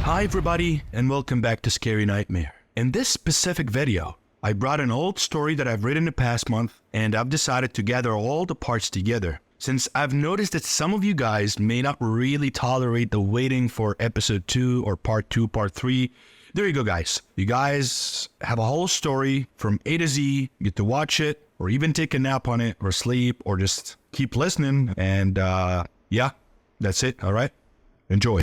Hi everybody, and welcome back to Scary Nightmare. In this specific video, I brought an old story that I've written the past month, and I've decided to gather all the parts together. Since I've noticed that some of you guys may not really tolerate the waiting for episode 2 or part 2, part 3, there you go guys. You guys have a whole story from A to Z, you get to watch it, or even take a nap on it, or sleep, or just keep listening, and yeah, that's it, alright? Enjoy.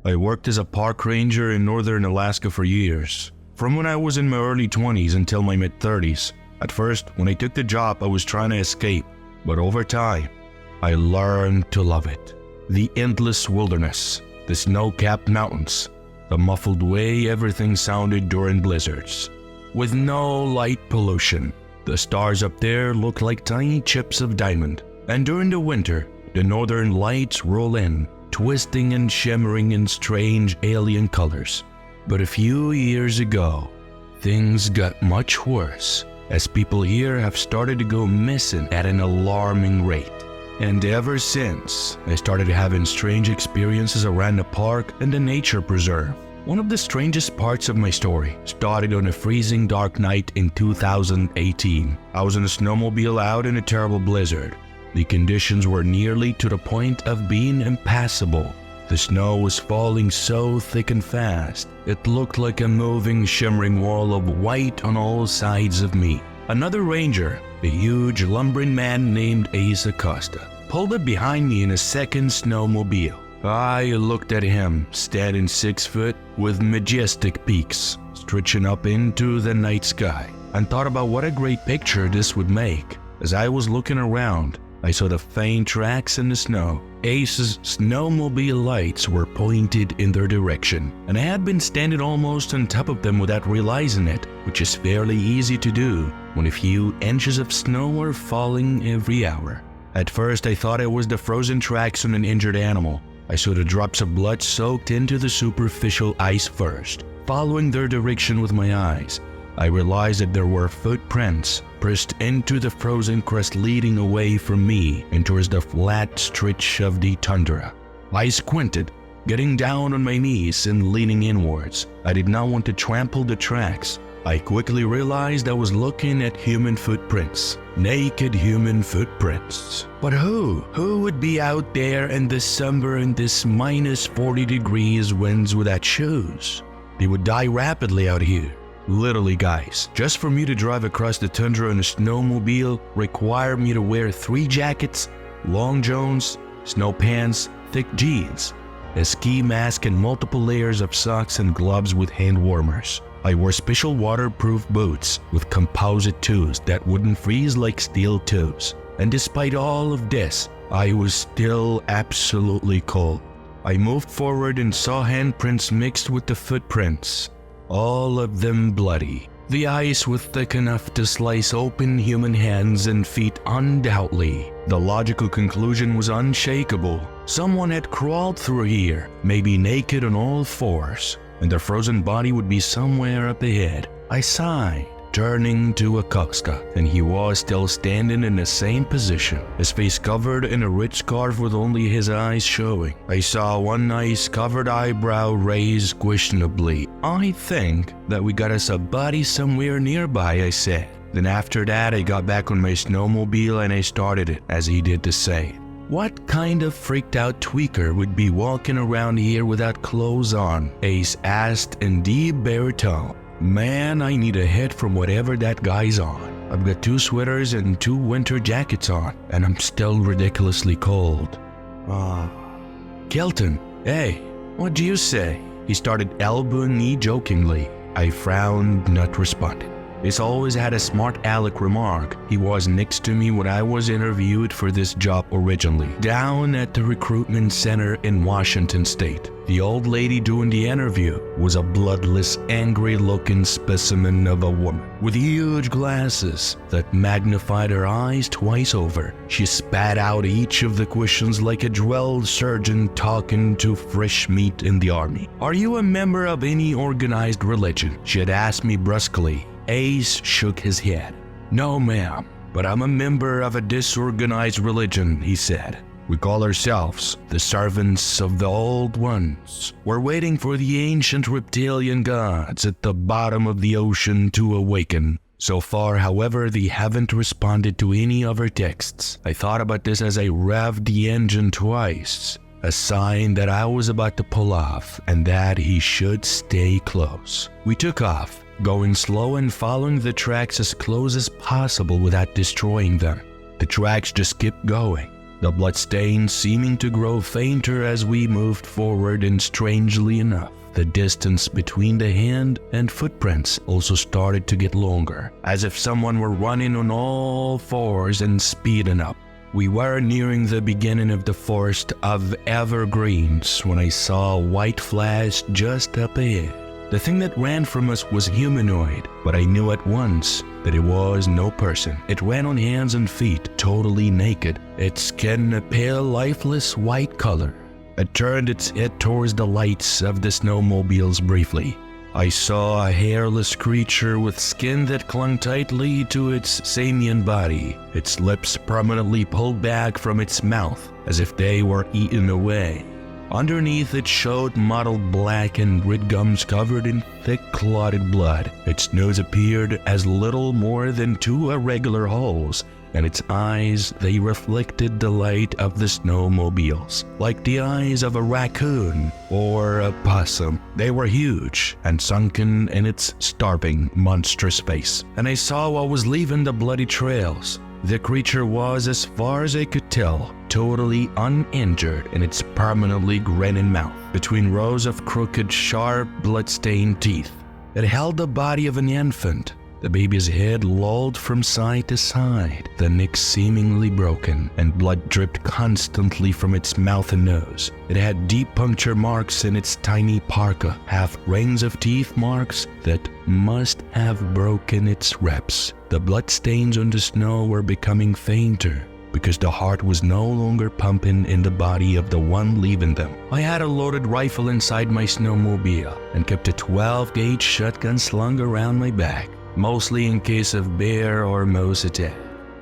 I worked as a park ranger in northern Alaska for years, from when I was in my early 20s until my mid-30s. At first, when I took the job, I was trying to escape, but over time, I learned to love it. The endless wilderness, the snow-capped mountains, the muffled way everything sounded during blizzards. With no light pollution, the stars up there looked like tiny chips of diamond, and during the winter, the northern lights roll in, twisting and shimmering in strange alien colors. But a few years ago, things got much worse, as people here have started to go missing at an alarming rate. And ever since, I started having strange experiences around the park and the nature preserve. One of the strangest parts of my story started on a freezing dark night in 2018. I was in a snowmobile out in a terrible blizzard. The conditions were nearly to the point of being impassable. The snow was falling so thick and fast, it looked like a moving, shimmering wall of white on all sides of me. Another ranger, a huge, lumbering man named Ace Acosta, pulled up behind me in a second snowmobile. I looked at him, standing 6 foot, with majestic peaks stretching up into the night sky, and thought about what a great picture this would make. As I was looking around, I saw the faint tracks in the snow. Ace's snowmobile lights were pointed in their direction, and I had been standing almost on top of them without realizing it, which is fairly easy to do when a few inches of snow are falling every hour. At first, I thought it was the frozen tracks on an injured animal. I saw the drops of blood soaked into the superficial ice first. Following their direction with my eyes, I realized that there were footprints pressed into the frozen crust leading away from me and towards the flat stretch of the tundra. I squinted, getting down on my knees and leaning inwards. I did not want to trample the tracks. I quickly realized I was looking at human footprints. Naked human footprints. But who? Who would be out there in December in this minus 40 degrees winds without shoes? They would die rapidly out here. Literally guys, just for me to drive across the tundra in a snowmobile required me to wear 3 jackets, long johns, snow pants, thick jeans, a ski mask and multiple layers of socks and gloves with hand warmers. I wore special waterproof boots with composite toes that wouldn't freeze like steel toes. And despite all of this, I was still absolutely cold. I moved forward and saw handprints mixed with the footprints. All of them bloody. The ice was thick enough to slice open human hands and feet undoubtedly. The logical conclusion was unshakable. Someone had crawled through here, maybe naked on all fours, and their frozen body would be somewhere up ahead. I sighed, turning to Acosta, and he was still standing in the same position, his face covered in a rich scarf with only his eyes showing. I saw one nice covered eyebrow raise questionably. I think that we got us a body somewhere nearby, I said. Then after that, I got back on my snowmobile and I started it, as he did the same. What kind of freaked out tweaker would be walking around here without clothes on? Ace asked in deep baritone. Man, I need a hit from whatever that guy's on. I've got 2 sweaters and 2 winter jackets on, and I'm still ridiculously cold. Kelton, hey, what do you say? He started elbowing me jokingly. I frowned, not responding. He's always had a smart aleck remark. He was next to me when I was interviewed for this job originally, down at the recruitment center in Washington State. The old lady doing the interview was a bloodless, angry-looking specimen of a woman with huge glasses that magnified her eyes twice over. She spat out each of the questions like a drilled surgeon talking to fresh meat in the army. Are you a member of any organized religion? She had asked me brusquely. Ace shook his head. No, ma'am, but I'm a member of a disorganized religion, he said. We call ourselves the servants of the Old Ones. We're waiting for the ancient reptilian gods at the bottom of the ocean to awaken. So far, however, they haven't responded to any of our texts. I thought about this as I revved the engine twice, a sign that I was about to pull off and that he should stay close. We took off, going slow and following the tracks as close as possible without destroying them. The tracks just kept going, the bloodstains seeming to grow fainter as we moved forward, and strangely enough, the distance between the hand and footprints also started to get longer, as if someone were running on all fours and speeding up. We were nearing the beginning of the forest of evergreens when I saw a white flash just up ahead. The thing that ran from us was humanoid, but I knew at once that it was no person. It ran on hands and feet, totally naked, its skin a pale, lifeless white color. It turned its head towards the lights of the snowmobiles briefly. I saw a hairless creature with skin that clung tightly to its simian body, its lips permanently pulled back from its mouth as if they were eaten away. Underneath it showed mottled black and red gums covered in thick clotted blood. Its nose appeared as little more than two irregular holes, and its eyes, they reflected the light of the snowmobiles, like the eyes of a raccoon or a possum. They were huge and sunken in its starving, monstrous face, and I saw what was leaving the bloody trails. The creature was, as far as I could tell, totally uninjured in its permanently grinning mouth, between rows of crooked, sharp, blood-stained teeth. It held the body of an infant. The baby's head lolled from side to side, the neck seemingly broken, and blood dripped constantly from its mouth and nose. It had deep puncture marks in its tiny parka, half rings of teeth marks that must have broken its ribs. The bloodstains on the snow were becoming fainter, because the heart was no longer pumping in the body of the one leaving them. I had a loaded rifle inside my snowmobile and kept a 12-gauge shotgun slung around my back, mostly in case of bear or moose attack.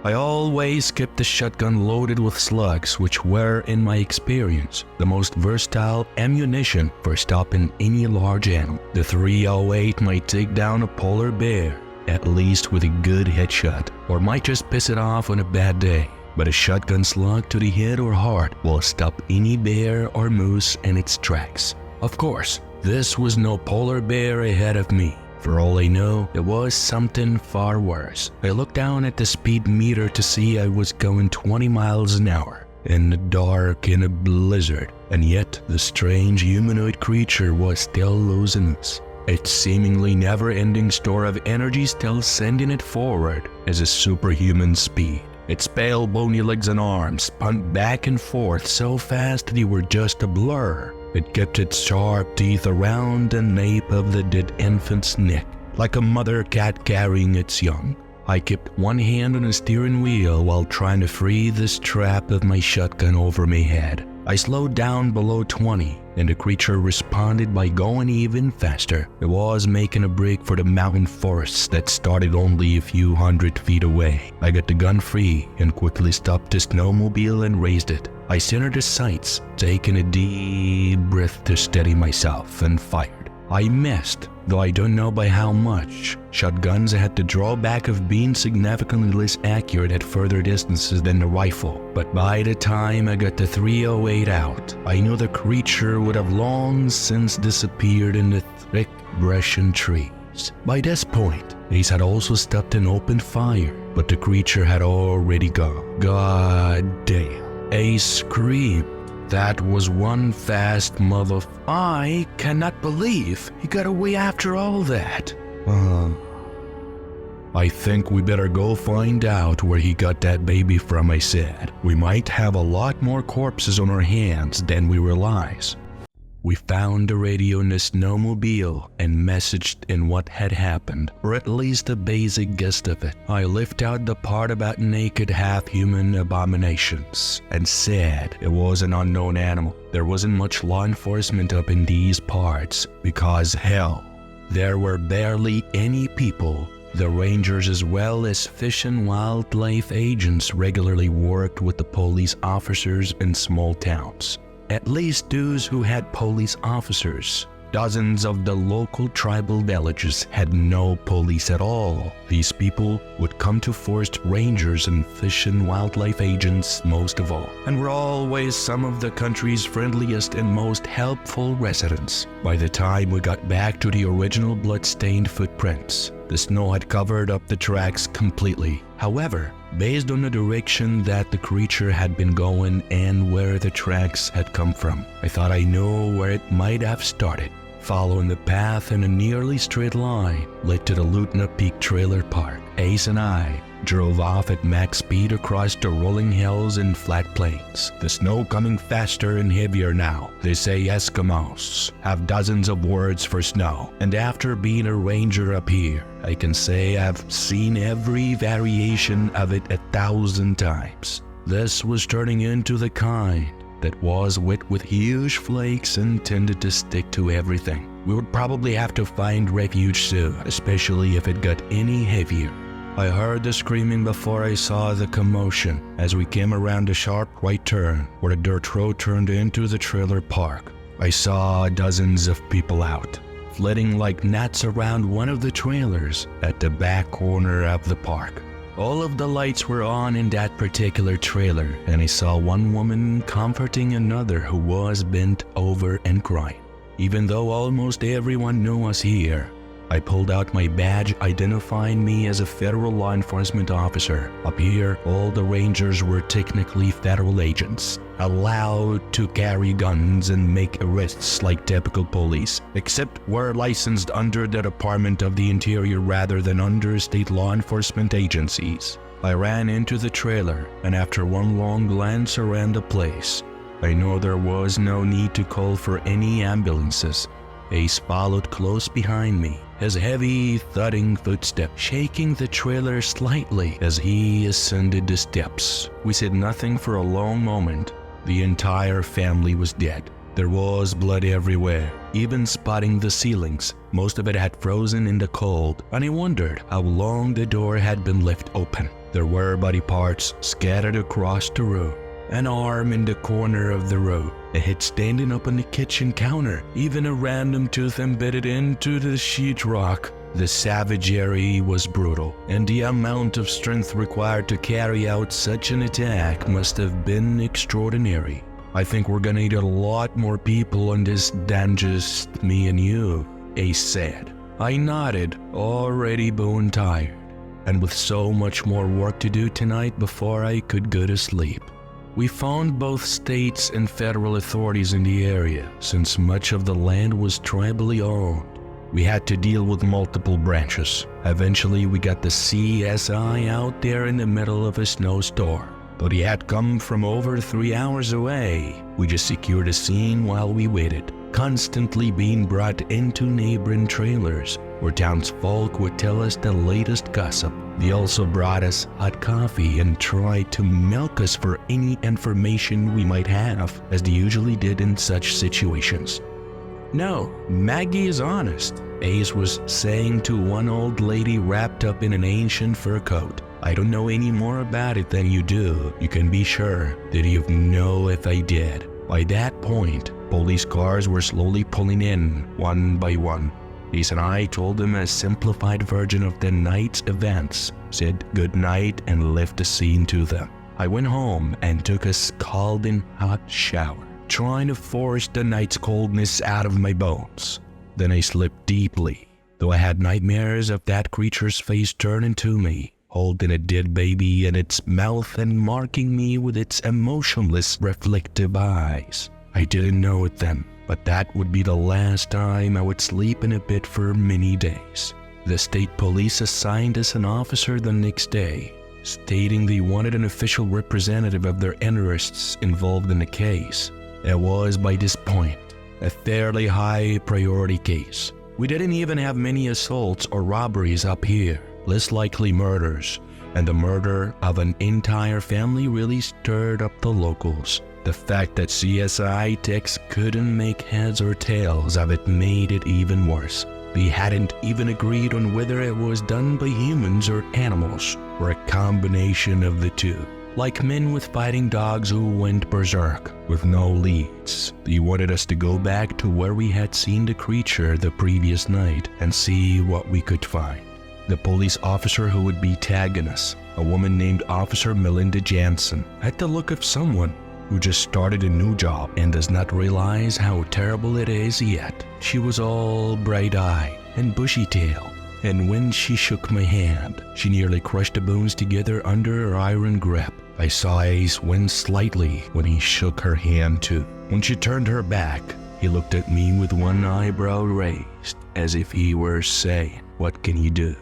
I always kept the shotgun loaded with slugs, which were, in my experience, the most versatile ammunition for stopping any large animal. The .308 might take down a polar bear, at least with a good headshot, or might just piss it off on a bad day. But a shotgun slug to the head or heart will stop any bear or moose in its tracks. Of course, this was no polar bear ahead of me. For all I know, it was something far worse. I looked down at the speed meter to see I was going 20 miles an hour in the dark in a blizzard, and yet the strange humanoid creature was still losing us. Its seemingly never-ending store of energy still sending it forward as a superhuman speed. Its pale bony legs and arms spun back and forth so fast they were just a blur. It kept its sharp teeth around the nape of the dead infant's neck, like a mother cat carrying its young. I kept one hand on the steering wheel while trying to free the strap of my shotgun over my head. I slowed down below 20, and the creature responded by going even faster. It was making a break for the mountain forests that started only a few hundred feet away. I got the gun free and quickly stopped the snowmobile and raised it. I centered the sights, taking a deep breath to steady myself, and fired. I missed, though I don't know by how much. Shotguns had the drawback of being significantly less accurate at further distances than the rifle, but by the time I got the .308 out, I knew the creature would have long since disappeared in the thick brush and trees. By this point, Ace had also stopped and opened fire, but the creature had already gone. God damn. Ace screamed. That was one fast I cannot believe he got away after all that. I think we better go find out where he got that baby from, I said. We might have a lot more corpses on our hands than we realize. We found the radio in the snowmobile and messaged in what had happened, or at least a basic gist of it. I left out the part about naked half-human abominations and said it was an unknown animal. There wasn't much law enforcement up in these parts because, hell, there were barely any people The rangers as well as fish and wildlife agents regularly worked with the police officers in small towns. At least those who had police officers. Dozens of the local tribal villages had no police at all. These people would come to forest rangers and fish and wildlife agents most of all, and were always some of the country's friendliest and most helpful residents. By the time we got back to the original blood-stained footprints, the snow had covered up the tracks completely. However, based on the direction that the creature had been going and where the tracks had come from, I thought I knew where it might have started. Following the path in a nearly straight line led to the Lutna Peak Trailer Park. Ace and I drove off at max speed across the rolling hills and flat plains, the snow coming faster and heavier now. They say Eskimos have dozens of words for snow, and after being a ranger up here, I can say I've seen every variation of it 1,000 times. This was turning into the kind that was wet with huge flakes and tended to stick to everything. We would probably have to find refuge soon, especially if it got any heavier. I heard the screaming before I saw the commotion as we came around a sharp right turn where the dirt road turned into the trailer park. I saw dozens of people out, flitting like gnats around one of the trailers at the back corner of the park. All of the lights were on in that particular trailer, and I saw one woman comforting another who was bent over and crying. Even though almost everyone knew us here, I pulled out my badge identifying me as a federal law enforcement officer. Up here, all the rangers were technically federal agents, allowed to carry guns and make arrests like typical police, except we're licensed under the Department of the Interior rather than under state law enforcement agencies. I ran into the trailer, and after one long glance around the place, I know there was no need to call for any ambulances. Ace followed close behind me, his heavy, thudding footsteps shaking the trailer slightly as he ascended the steps. We said nothing for a long moment. The entire family was dead. There was blood everywhere, even spotting the ceilings. Most of it had frozen in the cold, and I wondered how long the door had been left open. There were body parts scattered across the room. An arm in the corner of the road, a head standing up on the kitchen counter, even a random tooth embedded into the sheetrock. The savagery was brutal, and the amount of strength required to carry out such an attack must have been extraordinary. I think we're gonna need a lot more people on this than just me and you, Ace said. I nodded, already bone tired, and with so much more work to do tonight before I could go to sleep. We found both states and federal authorities in the area, since much of the land was tribally owned. We had to deal with multiple branches. Eventually, we got the CSI out there in the middle of a snowstorm, but he had come from over 3 hours away. We just secured a scene while we waited, constantly being brought into neighboring trailers where townsfolk would tell us the latest gossip. They also brought us hot coffee and tried to milk us for any information we might have, as they usually did in such situations. No, Maggie is honest, Ace was saying to one old lady wrapped up in an ancient fur coat. I don't know any more about it than you do. You can be sure that you'd know if I did. By that point, police cars were slowly pulling in, one by one. Ace and I told them a simplified version of the night's events, said good night and left the scene to them. I went home and took a scalding hot shower, trying to force the night's coldness out of my bones. Then I slept deeply, though I had nightmares of that creature's face turning to me, holding a dead baby in its mouth and marking me with its emotionless, reflective eyes. I didn't know it then, but that would be the last time I would sleep in a bed for many days. The state police assigned us an officer the next day, stating they wanted an official representative of their interests involved in the case. It was, by this point, a fairly high priority case. We didn't even have many assaults or robberies up here, less likely murders, and the murder of an entire family really stirred up the locals. The fact that CSI techs couldn't make heads or tails of it made it even worse. They hadn't even agreed on whether it was done by humans or animals, or a combination of the two. Like men with fighting dogs who went berserk with no leads. They wanted us to go back to where we had seen the creature the previous night and see what we could find. The police officer who would be tagging us, a woman named Officer Melinda Jansen, had the look of someone who just started a new job and does not realize how terrible it is yet. She was all bright-eyed and bushy-tailed, and when she shook my hand, she nearly crushed the bones together under her iron grip. I saw Ace wince slightly when he shook her hand too. When she turned her back, he looked at me with one eyebrow raised, as if he were saying, "What can you do?"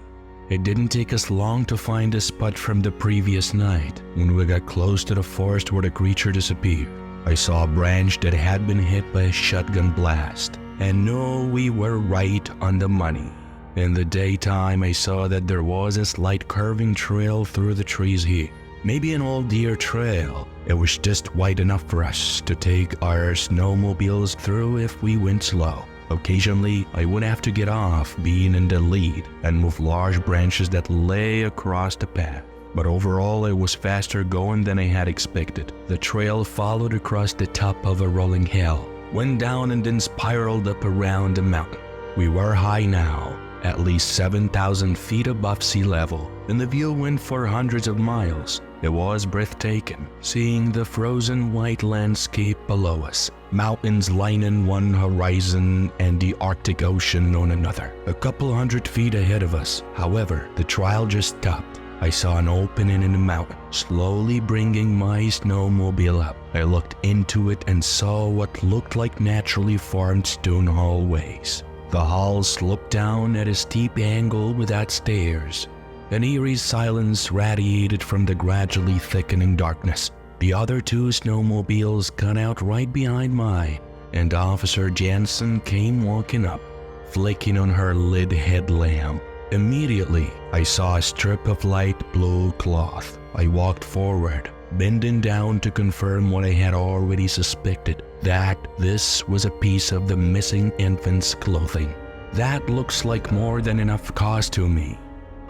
It didn't take us long to find a spot from the previous night. When we got close to the forest where the creature disappeared, I saw a branch that had been hit by a shotgun blast, and knew we were right on the money. In the daytime, I saw that there was a slight curving trail through the trees here. Maybe an old deer trail. It was just wide enough for us to take our snowmobiles through if we went slow. Occasionally, I would have to get off being in the lead and move large branches that lay across the path. But overall, it was faster going than I had expected. The trail followed across the top of a rolling hill, went down and then spiraled up around the mountain. We were high now, at least 7,000 feet above sea level, and the view went for hundreds of miles. It was breathtaking, seeing the frozen white landscape below us, mountains lining one horizon and the Arctic Ocean on another. A couple hundred feet ahead of us, however, the trail just stopped. I saw an opening in the mountain, slowly bringing my snowmobile up. I looked into it and saw what looked like naturally formed stone hallways. The hall sloped down at a steep angle without stairs. An eerie silence radiated from the gradually thickening darkness. The other two snowmobiles got out right behind mine, and Officer Jansen came walking up, flicking on her lit headlamp. Immediately, I saw a strip of light blue cloth. I walked forward, bending down to confirm what I had already suspected, that this was a piece of the missing infant's clothing. That looks like more than enough costuming.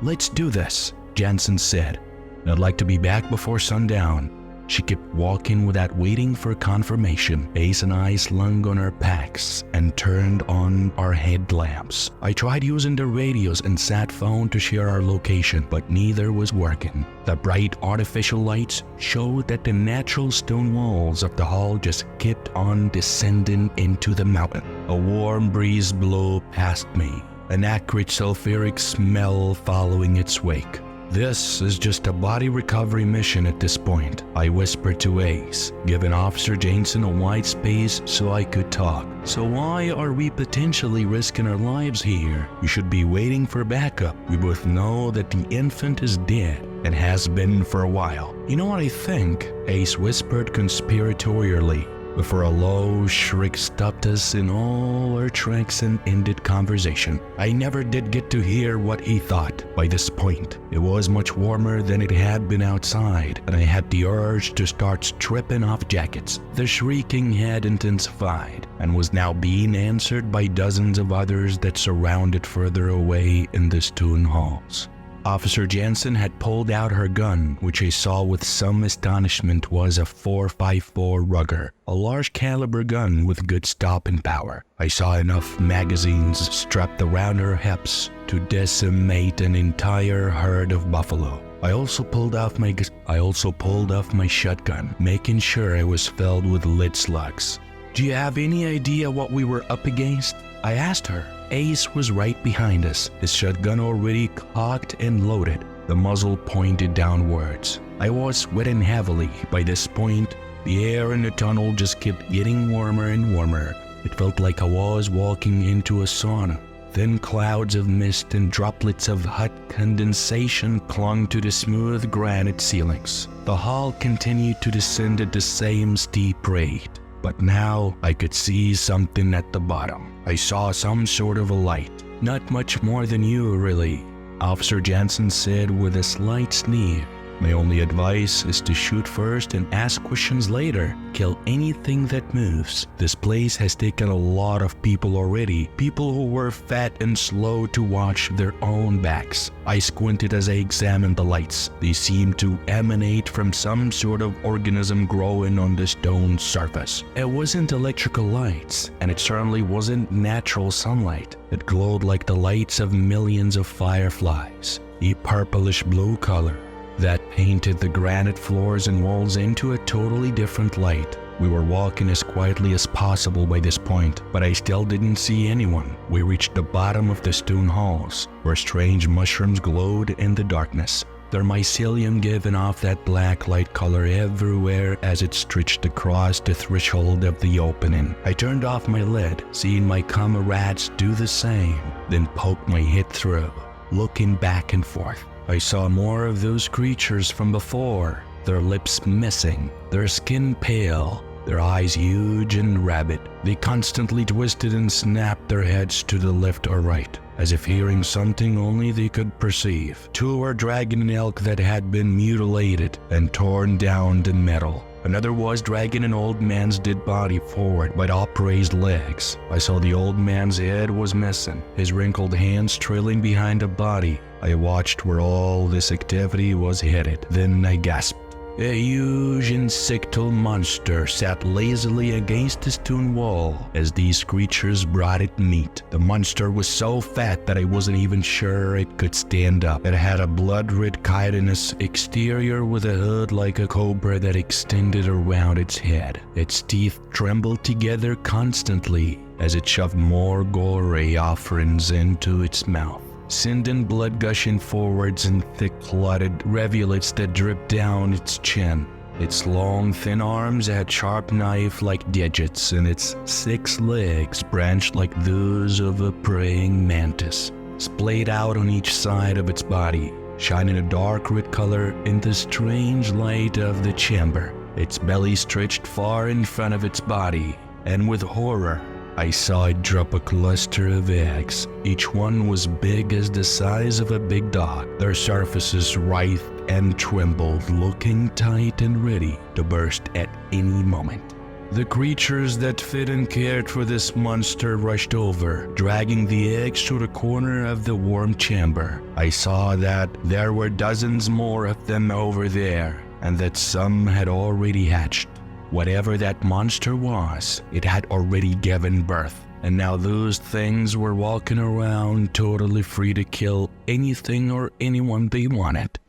"Let's do this," Jansen said. "I'd like to be back before sundown." She kept walking without waiting for confirmation. Ace and I slung on our packs and turned on our headlamps. I tried using the radios and sat phone to share our location, but neither was working. The bright artificial lights showed that the natural stone walls of the hall just kept on descending into the mountain. A warm breeze blew past me, an acrid sulfuric smell following its wake. "This is just a body recovery mission at this point," I whispered to Ace, giving Officer Jansen a wide space so I could talk. "So why are we potentially risking our lives here? We should be waiting for backup. We both know that the infant is dead and has been for a while." "You know what I think?" Ace whispered conspiratorially, before a low shriek stopped us in all our tracks and ended conversation. I never did get to hear what he thought. By this point, it was much warmer than it had been outside, and I had the urge to start stripping off jackets. The shrieking had intensified and was now being answered by dozens of others that surrounded further away in the stone halls. Officer Jansen had pulled out her gun, which I saw with some astonishment was a 4.54 Ruger, a large caliber gun with good stopping power. I saw enough magazines strapped around her hips to decimate an entire herd of buffalo. I also pulled off my shotgun, making sure it was filled with lead slugs. "Do you have any idea what we were up against?" I asked her. Ace was right behind us, his shotgun already cocked and loaded, the muzzle pointed downwards. I was sweating heavily by this point. The air in the tunnel just kept getting warmer and warmer. It felt like I was walking into a sauna. Thin clouds of mist and droplets of hot condensation clung to the smooth granite ceilings. The hall continued to descend at the same steep rate. But now I could see something at the bottom. I saw some sort of a light. "Not much more than you, really," Officer Jansen said with a slight sneer. My only advice is to shoot first and ask questions later. Kill anything that moves. This place has taken a lot of people already. People who were fat and slow to watch their own backs. I squinted as I examined the lights. They seemed to emanate from some sort of organism growing on the stone surface. It wasn't electrical lights, and it certainly wasn't natural sunlight. It glowed like the lights of millions of fireflies, a purplish blue color that painted the granite floors and walls into a totally different light. We were walking as quietly as possible by this point, but I still didn't see anyone. We reached the bottom of the stone halls, where strange mushrooms glowed in the darkness, their mycelium giving off that black light color everywhere as it stretched across the threshold of the opening. I turned off my lid, seeing my comrades do the same, then poked my head through, looking back and forth. I saw more of those creatures from before, their lips missing, their skin pale, their eyes huge and rabid. They constantly twisted and snapped their heads to the left or right, as if hearing something only they could perceive. Two were dragging an elk that had been mutilated and torn down to metal. Another was dragging an old man's dead body forward by upraised legs. I saw the old man's head was missing, his wrinkled hands trailing behind the body. I watched where all this activity was headed. Then I gasped. A huge insectal monster sat lazily against the stone wall as these creatures brought it meat. The monster was so fat that I wasn't even sure it could stand up. It had a blood-red chitinous exterior with a hood like a cobra that extended around its head. Its teeth trembled together constantly as it shoved more gory offerings into its mouth, sending blood gushing forwards in thick clotted rivulets that dripped down its chin. Its long, thin arms had sharp knife-like digits, and its 6 legs branched like those of a praying mantis, splayed out on each side of its body, shining a dark red color in the strange light of the chamber. Its belly stretched far in front of its body, and with horror, I saw it drop a cluster of eggs. Each one was big as the size of a big dog. Their surfaces writhed and trembled, looking tight and ready to burst at any moment. The creatures that fed and cared for this monster rushed over, dragging the eggs to the corner of the warm chamber. I saw that there were dozens more of them over there, and that some had already hatched. Whatever that monster was, it had already given birth, and now those things were walking around totally free to kill anything or anyone they wanted.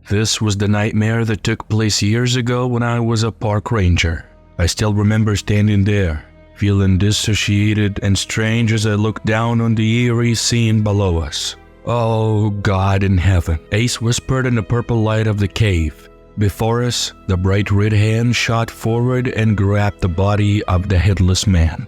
This was the nightmare that took place years ago when I was a park ranger. I still remember standing there, feeling dissociated and strange as I looked down on the eerie scene below us. "Oh, God in heaven," Ace whispered in the purple light of the cave. Before us, the bright red hand shot forward and grabbed the body of the headless man.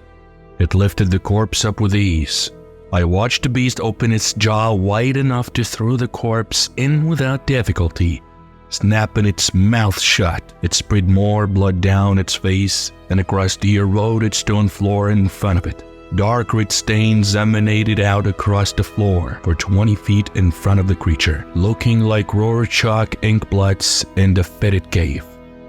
It lifted the corpse up with ease. I watched the beast open its jaw wide enough to throw the corpse in without difficulty. Snapping its mouth shut, it spread more blood down its face and across the eroded stone floor in front of it. Dark red stains emanated out across the floor for 20 feet in front of the creature, looking like Rorschach ink blots in the fetid cave.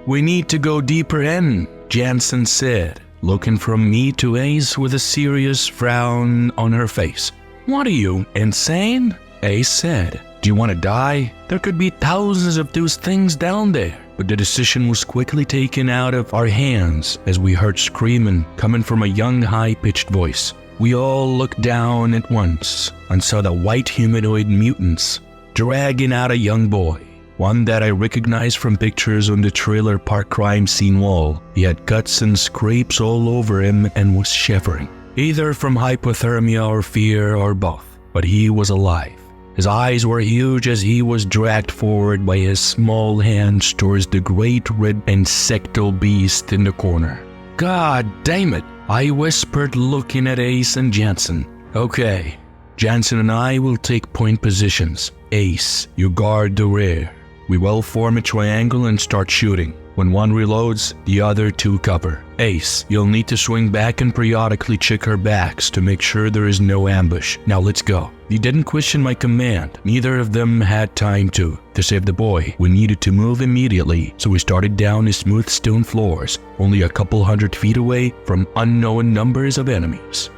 "We need to go deeper in," Jansen said, looking from me to Ace with a serious frown on her face. "What are you, insane?" Ace said. "Do you want to die? There could be thousands of those things down there." But the decision was quickly taken out of our hands as we heard screaming coming from a young, high-pitched voice. We all looked down at once and saw the white humanoid mutants dragging out a young boy, one that I recognized from pictures on the trailer park crime scene wall. He had cuts and scrapes all over him and was shivering, either from hypothermia or fear or both, but he was alive. His eyes were huge as he was dragged forward by his small hands towards the great red insectal beast in the corner. "God damn it," I whispered, looking at Ace and Jansen. "Okay, Jansen and I will take point positions. Ace, you guard the rear. We will form a triangle and start shooting. When one reloads, the other two cover. Ace, you'll need to swing back and periodically check our backs to make sure there is no ambush. Now let's go. They didn't question my command. Neither of them had time to. To save the boy, we needed to move immediately, so we started down the smooth stone floors, only a couple 100 feet away from unknown numbers of enemies.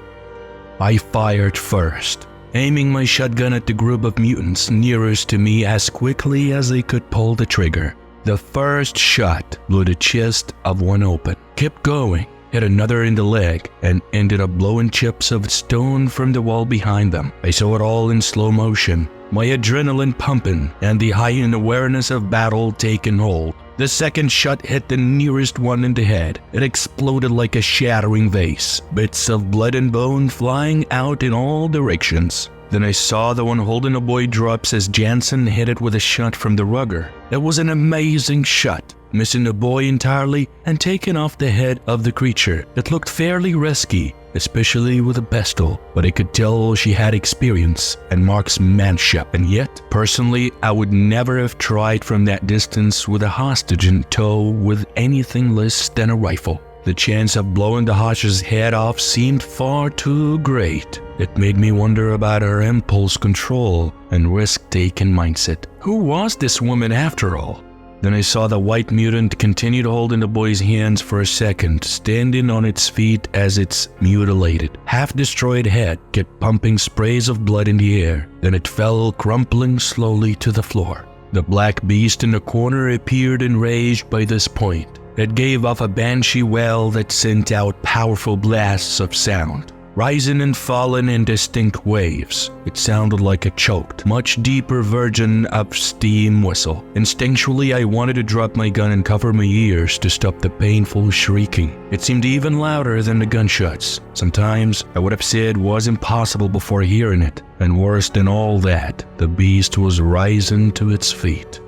I fired first, aiming my shotgun at the group of mutants nearest to me as quickly as I could pull the trigger. The first shot blew the chest of one open, kept going, hit another in the leg, and ended up blowing chips of stone from the wall behind them. I saw it all in slow motion, my adrenaline pumping and the heightened awareness of battle taking hold. The second shot hit the nearest one in the head. It exploded like a shattering vase, bits of blood and bone flying out in all directions. Then I saw the one holding the boy drops as Jansen hit it with a shot from the rugger. It was an amazing shot, missing the boy entirely and taking off the head of the creature. It looked fairly risky, especially with a pistol, but I could tell she had experience and marksmanship, and yet, personally, I would never have tried from that distance with a hostage in tow with anything less than a rifle. The chance of blowing the hostage's head off seemed far too great. It made me wonder about her impulse control and risk-taking mindset. Who was this woman after all? Then I saw the white mutant continue to hold in the boy's hands for a second, standing on its feet as its mutilated, half-destroyed head kept pumping sprays of blood in the air. Then it fell crumpling slowly to the floor. The black beast in the corner appeared enraged by this point. It gave off a banshee wail that sent out powerful blasts of sound, rising and falling in distinct waves. It sounded like a choked, much deeper version of steam whistle. Instinctually, I wanted to drop my gun and cover my ears to stop the painful shrieking. It seemed even louder than the gunshots. Sometimes I would have said was impossible before hearing it. And worse than all that, the beast was rising to its feet.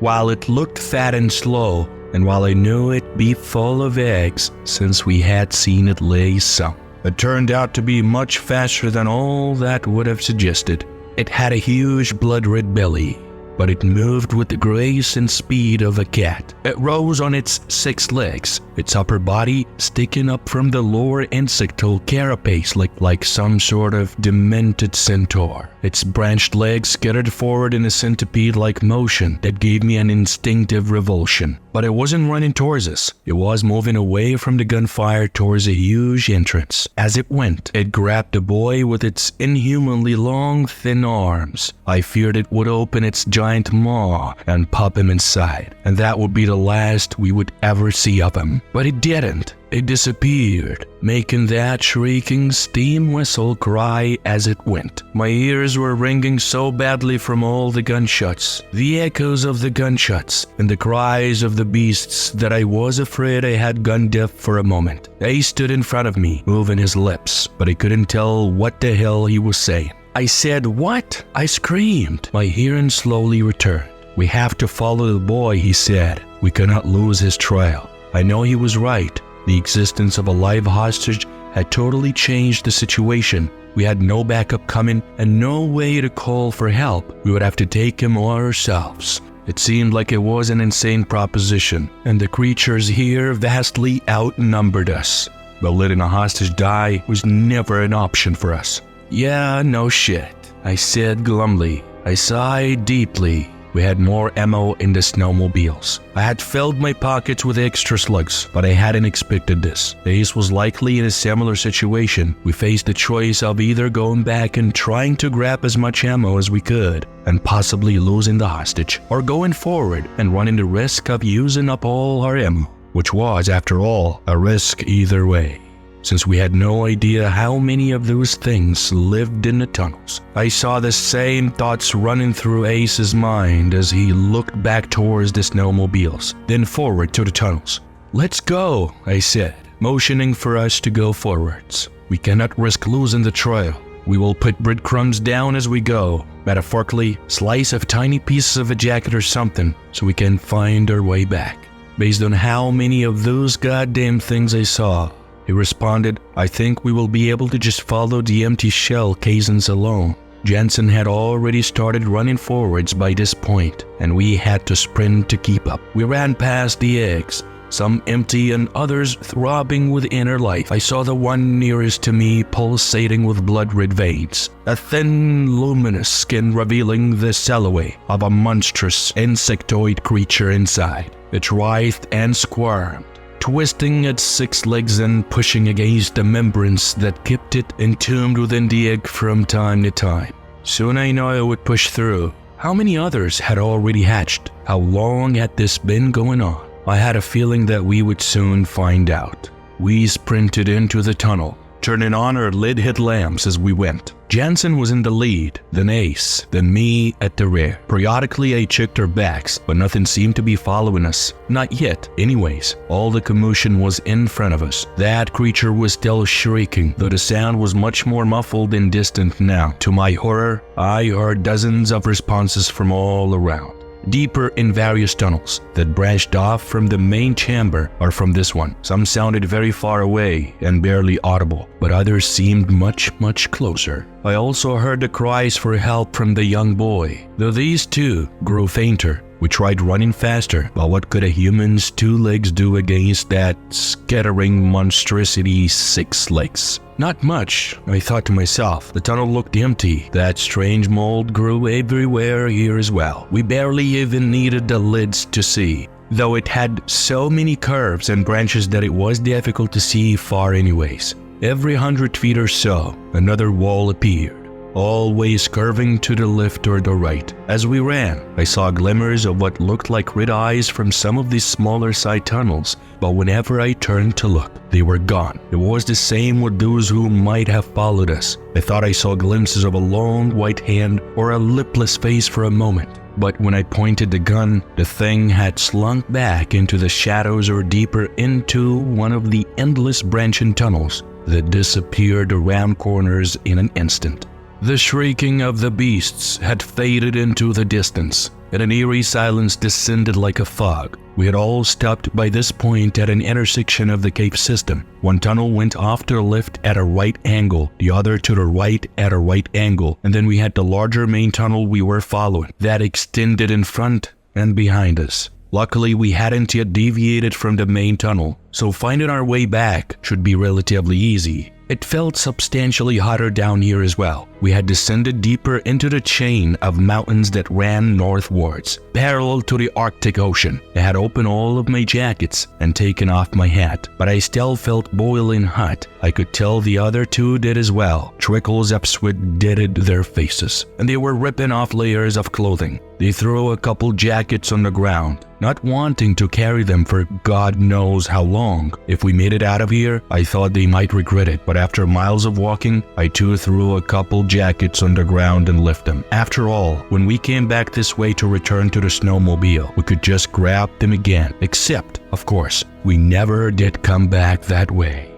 While it looked fat and slow, and while I knew it'd be full of eggs since we had seen it lay some, it turned out to be much faster than all that would have suggested. It had a huge blood-red belly, but it moved with the grace and speed of a cat. It rose on its 6 legs, its upper body sticking up from the lower insectal carapace like some sort of demented centaur. Its branched legs scattered forward in a centipede-like motion that gave me an instinctive revulsion. But it wasn't running towards us. It was moving away from the gunfire towards a huge entrance. As it went, it grabbed the boy with its inhumanly long, thin arms. I feared it would open its giant maw and pop him inside, and that would be the last we would ever see of him. But it didn't. It disappeared, making that shrieking steam whistle cry as it went. My ears were ringing so badly from all the gunshots, the echoes of the gunshots, and the cries of the beasts that I was afraid I had gun deaf for a moment. Ace stood in front of me, moving his lips, but I couldn't tell what the hell he was saying. I said, "What?" I screamed. My hearing slowly returned. "We have to follow the boy," he said. "We cannot lose his trail." I know he was right. The existence of a live hostage had totally changed the situation. We had no backup coming and no way to call for help. We would have to take him ourselves. It seemed like it was an insane proposition, and the creatures here vastly outnumbered us. But letting a hostage die was never an option for us. "Yeah, no shit," I said glumly. I sighed deeply. We had more ammo in the snowmobiles. I had filled my pockets with extra slugs, but I hadn't expected this. Ace was likely in a similar situation. We faced the choice of either going back and trying to grab as much ammo as we could, and possibly losing the hostage, or going forward and running the risk of using up all our ammo, which was, after all, a risk either way, since we had no idea how many of those things lived in the tunnels. I saw the same thoughts running through Ace's mind as he looked back towards the snowmobiles, then forward to the tunnels. "Let's go," I said, motioning for us to go forwards. "We cannot risk losing the trail. We will put breadcrumbs down as we go, metaphorically, slice of tiny pieces of a jacket or something, so we can find our way back." Based on how many of those goddamn things I saw, he responded, "I think we will be able to just follow the empty shell casings alone. Jansen had already started running forwards by this point, and we had to sprint to keep up. We ran past the eggs, some empty and others throbbing with inner life. I saw the one nearest to me pulsating with blood-red veins, a thin, luminous skin revealing the silhouette of a monstrous insectoid creature inside. It writhed and squirmed, twisting its 6 legs and pushing against the membranes that kept it entombed within the egg from time to time. Soon I knew I would push through. How many others had already hatched? How long had this been going on? I had a feeling that we would soon find out. We sprinted into the tunnel, turning on our lid headlamps as we went. Jansen was in the lead, then Ace, then me at the rear. Periodically I checked our backs, but nothing seemed to be following us. Not yet. Anyways, all the commotion was in front of us. That creature was still shrieking, though the sound was much more muffled and distant now. To my horror, I heard dozens of responses from all around. Deeper in various tunnels that branched off from the main chamber or from this one. Some sounded very far away and barely audible, but others seemed much closer. I also heard the cries for help from the young boy, though these too grew fainter. We tried running faster, but what could a human's 2 legs do against that scattering monstrosity's 6 legs? Not much, I thought to myself. The tunnel looked empty. That strange mold grew everywhere here as well. We barely even needed the lids to see, though it had so many curves and branches that it was difficult to see far anyways. Every 100 feet or so, another wall appeared, always curving to the left or the right. As we ran, I saw glimmers of what looked like red eyes from some of these smaller side tunnels, but whenever I turned to look, they were gone. It was the same with those who might have followed us. I thought I saw glimpses of a long white hand or a lipless face for a moment, but when I pointed the gun, the thing had slunk back into the shadows or deeper into one of the endless branching tunnels that disappeared around corners in an instant. The shrieking of the beasts had faded into the distance, and an eerie silence descended like a fog. We had all stopped by this point at an intersection of the cave system. One tunnel went off to the left at a right angle, the other to the right at a right angle, and then we had the larger main tunnel we were following that extended in front and behind us. Luckily, we hadn't yet deviated from the main tunnel, so finding our way back should be relatively easy. It felt substantially hotter down here as well. We had descended deeper into the chain of mountains that ran northwards, parallel to the Arctic Ocean. I had opened all of my jackets and taken off my hat, but I still felt boiling hot. I could tell the other 2 did as well. Trickles of sweat beaded their faces, and they were ripping off layers of clothing. They threw a couple jackets on the ground, not wanting to carry them for God knows how long. If we made it out of here, I thought they might regret it, but after miles of walking, I too threw a couple jackets on the ground and left them. After all, when we came back this way to return to the snowmobile, we could just grab them again, except, of course, we never did come back that way.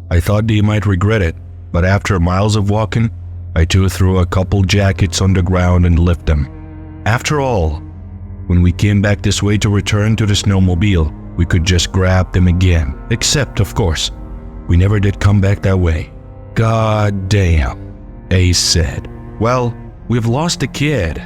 I thought they might regret it, but after miles of walking, I too threw a couple jackets on the ground and left them. After all, when we came back this way to return to the snowmobile, we could just grab them again. Except, of course, we never did come back that way. God damn, Ace said. Well, we've lost the kid.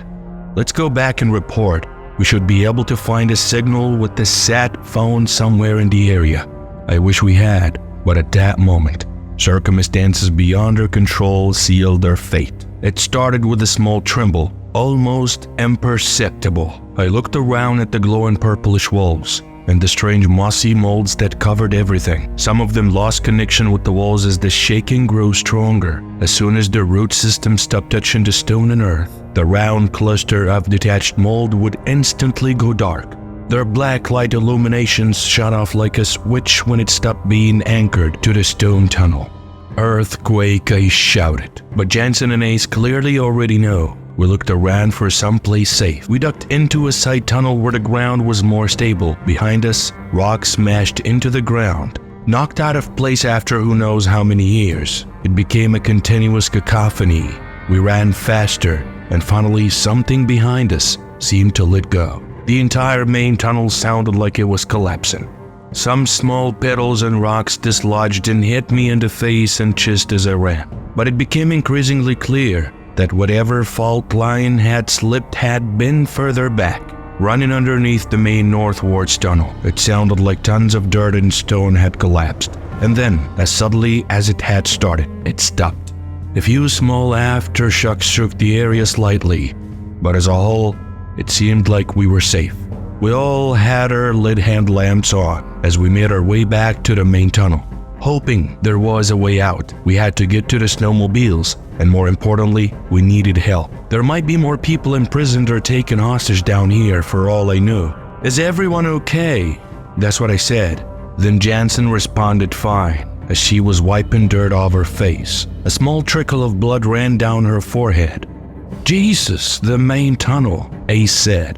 Let's go back and report. We should be able to find a signal with the sat phone somewhere in the area. I wish we had, but at that moment, circumstances beyond our control sealed our fate. It started with a small tremble, almost imperceptible. I looked around at the glowing purplish walls and the strange mossy molds that covered everything. Some of them lost connection with the walls as the shaking grew stronger. As soon as the root system stopped touching the stone and earth, the round cluster of detached mold would instantly go dark. Their black light illuminations shut off like a switch when it stopped being anchored to the stone tunnel. Earthquake, I shouted. But Jansen and Ace clearly already know. We looked around for someplace safe. We ducked into a side tunnel where the ground was more stable. Behind us, rocks smashed into the ground, knocked out of place after who knows how many years. It became a continuous cacophony. We ran faster, and finally something behind us seemed to let go. The entire main tunnel sounded like it was collapsing. Some small petals and rocks dislodged and hit me in the face and chest as I ran. But it became increasingly clear that whatever fault line had slipped had been further back. Running underneath the main northwards tunnel, it sounded like tons of dirt and stone had collapsed. And then, as suddenly as it had started, it stopped. A few small aftershocks shook the area slightly, but as a whole, it seemed like we were safe. We all had our lit hand lamps on as we made our way back to the main tunnel. Hoping there was a way out, we had to get to the snowmobiles, and more importantly, we needed help. There might be more people imprisoned or taken hostage down here for all I knew. "Is everyone okay?" That's what I said. Then Jansen responded fine, as she was wiping dirt off her face. A small trickle of blood ran down her forehead. "Jesus, the main tunnel," Ace said.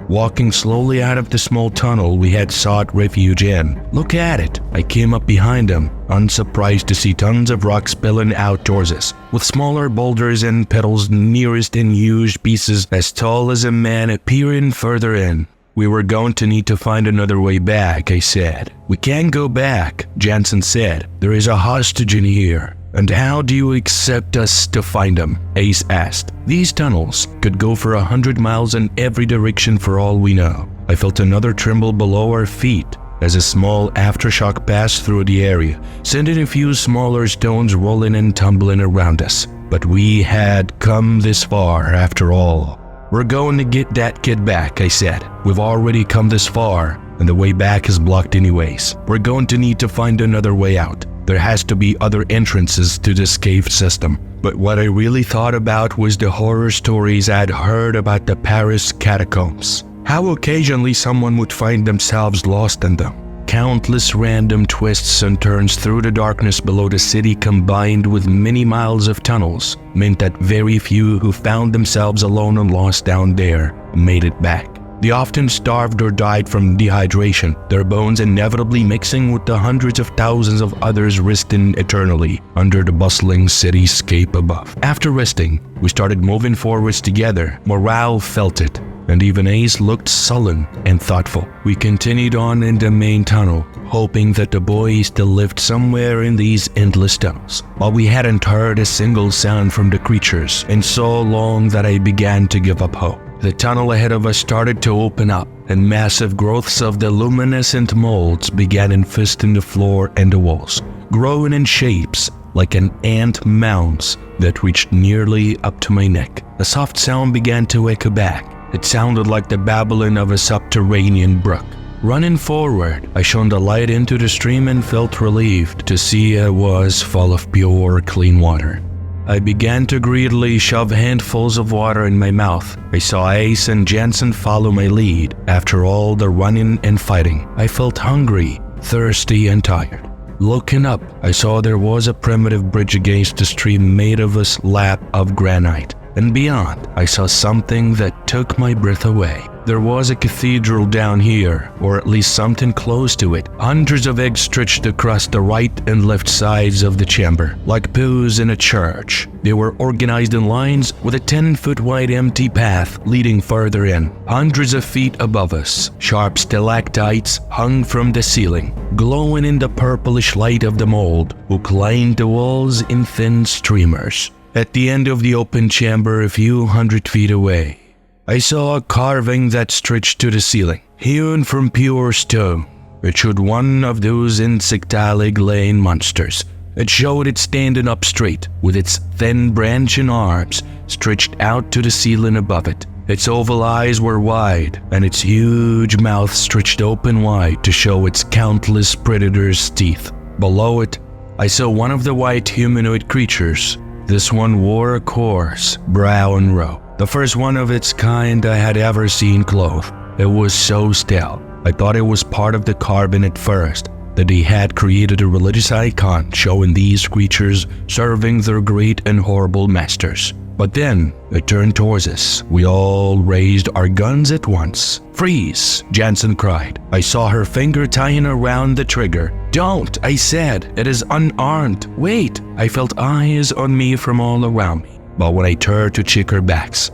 Walking slowly out of the small tunnel we had sought refuge in. "Look at it." I came up behind him, unsurprised to see tons of rocks spilling out towards us, with smaller boulders and petals nearest in huge pieces as tall as a man appearing further in. "We were going to need to find another way back," I said. "We can't go back," Jansen said. "There is a hostage in here." "And how do you expect us to find him?" Ace asked. "These tunnels could go for 100 miles in every direction for all we know." I felt another tremble below our feet as a small aftershock passed through the area, sending a few smaller stones rolling and tumbling around us. But we had come this far after all. "We're going to get that kid back," I said. "We've already come this far, and the way back is blocked anyways. We're going to need to find another way out. There has to be other entrances to this cave system." But what I really thought about was the horror stories I'd heard about the Paris catacombs. How occasionally someone would find themselves lost in them. Countless random twists and turns through the darkness below the city combined with many miles of tunnels meant that very few who found themselves alone and lost down there made it back. They often starved or died from dehydration, their bones inevitably mixing with the hundreds of thousands of others resting eternally under the bustling cityscape above. After resting, we started moving forwards together. Morale felt it, and even Ace looked sullen and thoughtful. We continued on in the main tunnel, hoping that the boy still lived somewhere in these endless tunnels. While we hadn't heard a single sound from the creatures in so long that I began to give up hope. The tunnel ahead of us started to open up, and massive growths of the luminescent molds began infesting the floor and the walls, growing in shapes like an ant mounds that reached nearly up to my neck. A soft sound began to echo back. It sounded like the babbling of a subterranean brook. Running forward, I shone the light into the stream and felt relieved to see it was full of pure, clean water. I began to greedily shove handfuls of water in my mouth. I saw Ace and Jansen follow my lead. After all the running and fighting, I felt hungry, thirsty, and tired. Looking up, I saw there was a primitive bridge against the stream made of a slab of granite. And beyond, I saw something that took my breath away. There was a cathedral down here, or at least something close to it. Hundreds of eggs stretched across the right and left sides of the chamber, like pews in a church. They were organized in lines with a 10-foot wide empty path leading further in. Hundreds of feet above us, sharp stalactites hung from the ceiling, glowing in the purplish light of the mold, who lined the walls in thin streamers. At the end of the open chamber, a few hundred feet away, I saw a carving that stretched to the ceiling, hewn from pure stone. It showed one of those insectile-laying monsters. It showed it standing up straight, with its thin branching arms stretched out to the ceiling above it. Its oval eyes were wide, and its huge mouth stretched open wide to show its countless predators' teeth. Below it, I saw one of the white humanoid creatures. This one wore a coarse, brown robe, the first one of its kind I had ever seen clothed. It was so still. I thought it was part of the carving at first, that they had created a religious icon showing these creatures serving their great and horrible masters. But then it turned towards us. We all raised our guns at once. "Freeze!" Jansen cried. I saw her finger tying around the trigger. "Don't!" I said. "It is unarmed. Wait!" I felt eyes on me from all around me. But when I turned to check her backs,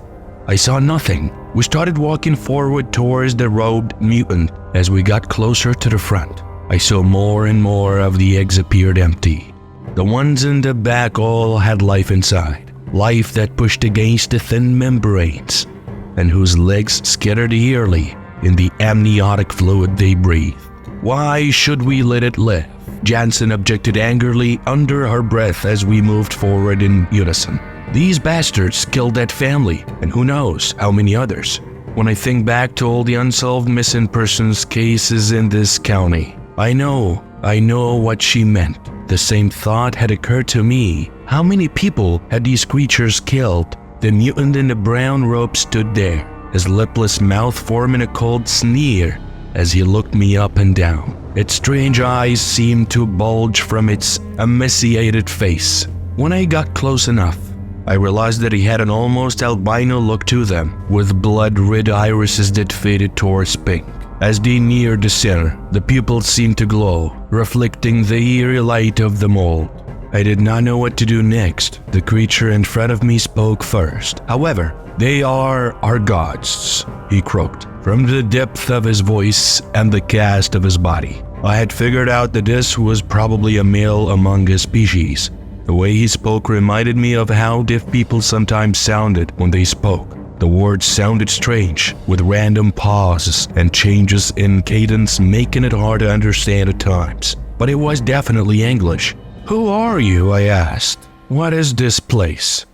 I saw nothing. We started walking forward towards the robed mutant. As we got closer to the front, I saw more and more of the eggs appeared empty. The ones in the back all had life inside. life that pushed against the thin membranes, and whose legs skittered eerily in the amniotic fluid they breathed. Why should we let it live? Jansen objected angrily under her breath as we moved forward in unison. These bastards killed that family, and who knows how many others. When I think back to all the unsolved missing persons cases in this county, I know what she meant. The same thought had occurred to me. How many people had these creatures killed? The mutant in the brown robe stood there, his lipless mouth forming a cold sneer as he looked me up and down. Its strange eyes seemed to bulge from its emaciated face. When I got close enough, I realized that he had an almost albino look to them, with blood-red irises that faded towards pink. As they neared the center, the pupils seemed to glow, reflecting the eerie light of the mold. I did not know what to do next. The creature in front of me spoke first. However, "They are our gods," he croaked, from the depth of his voice and the cast of his body. I had figured out that this was probably a male among his species. The way he spoke reminded me of how deaf people sometimes sounded when they spoke. The words sounded strange, with random pauses and changes in cadence, making it hard to understand at times. But it was definitely English. "Who are you?" I asked. "What is this place?"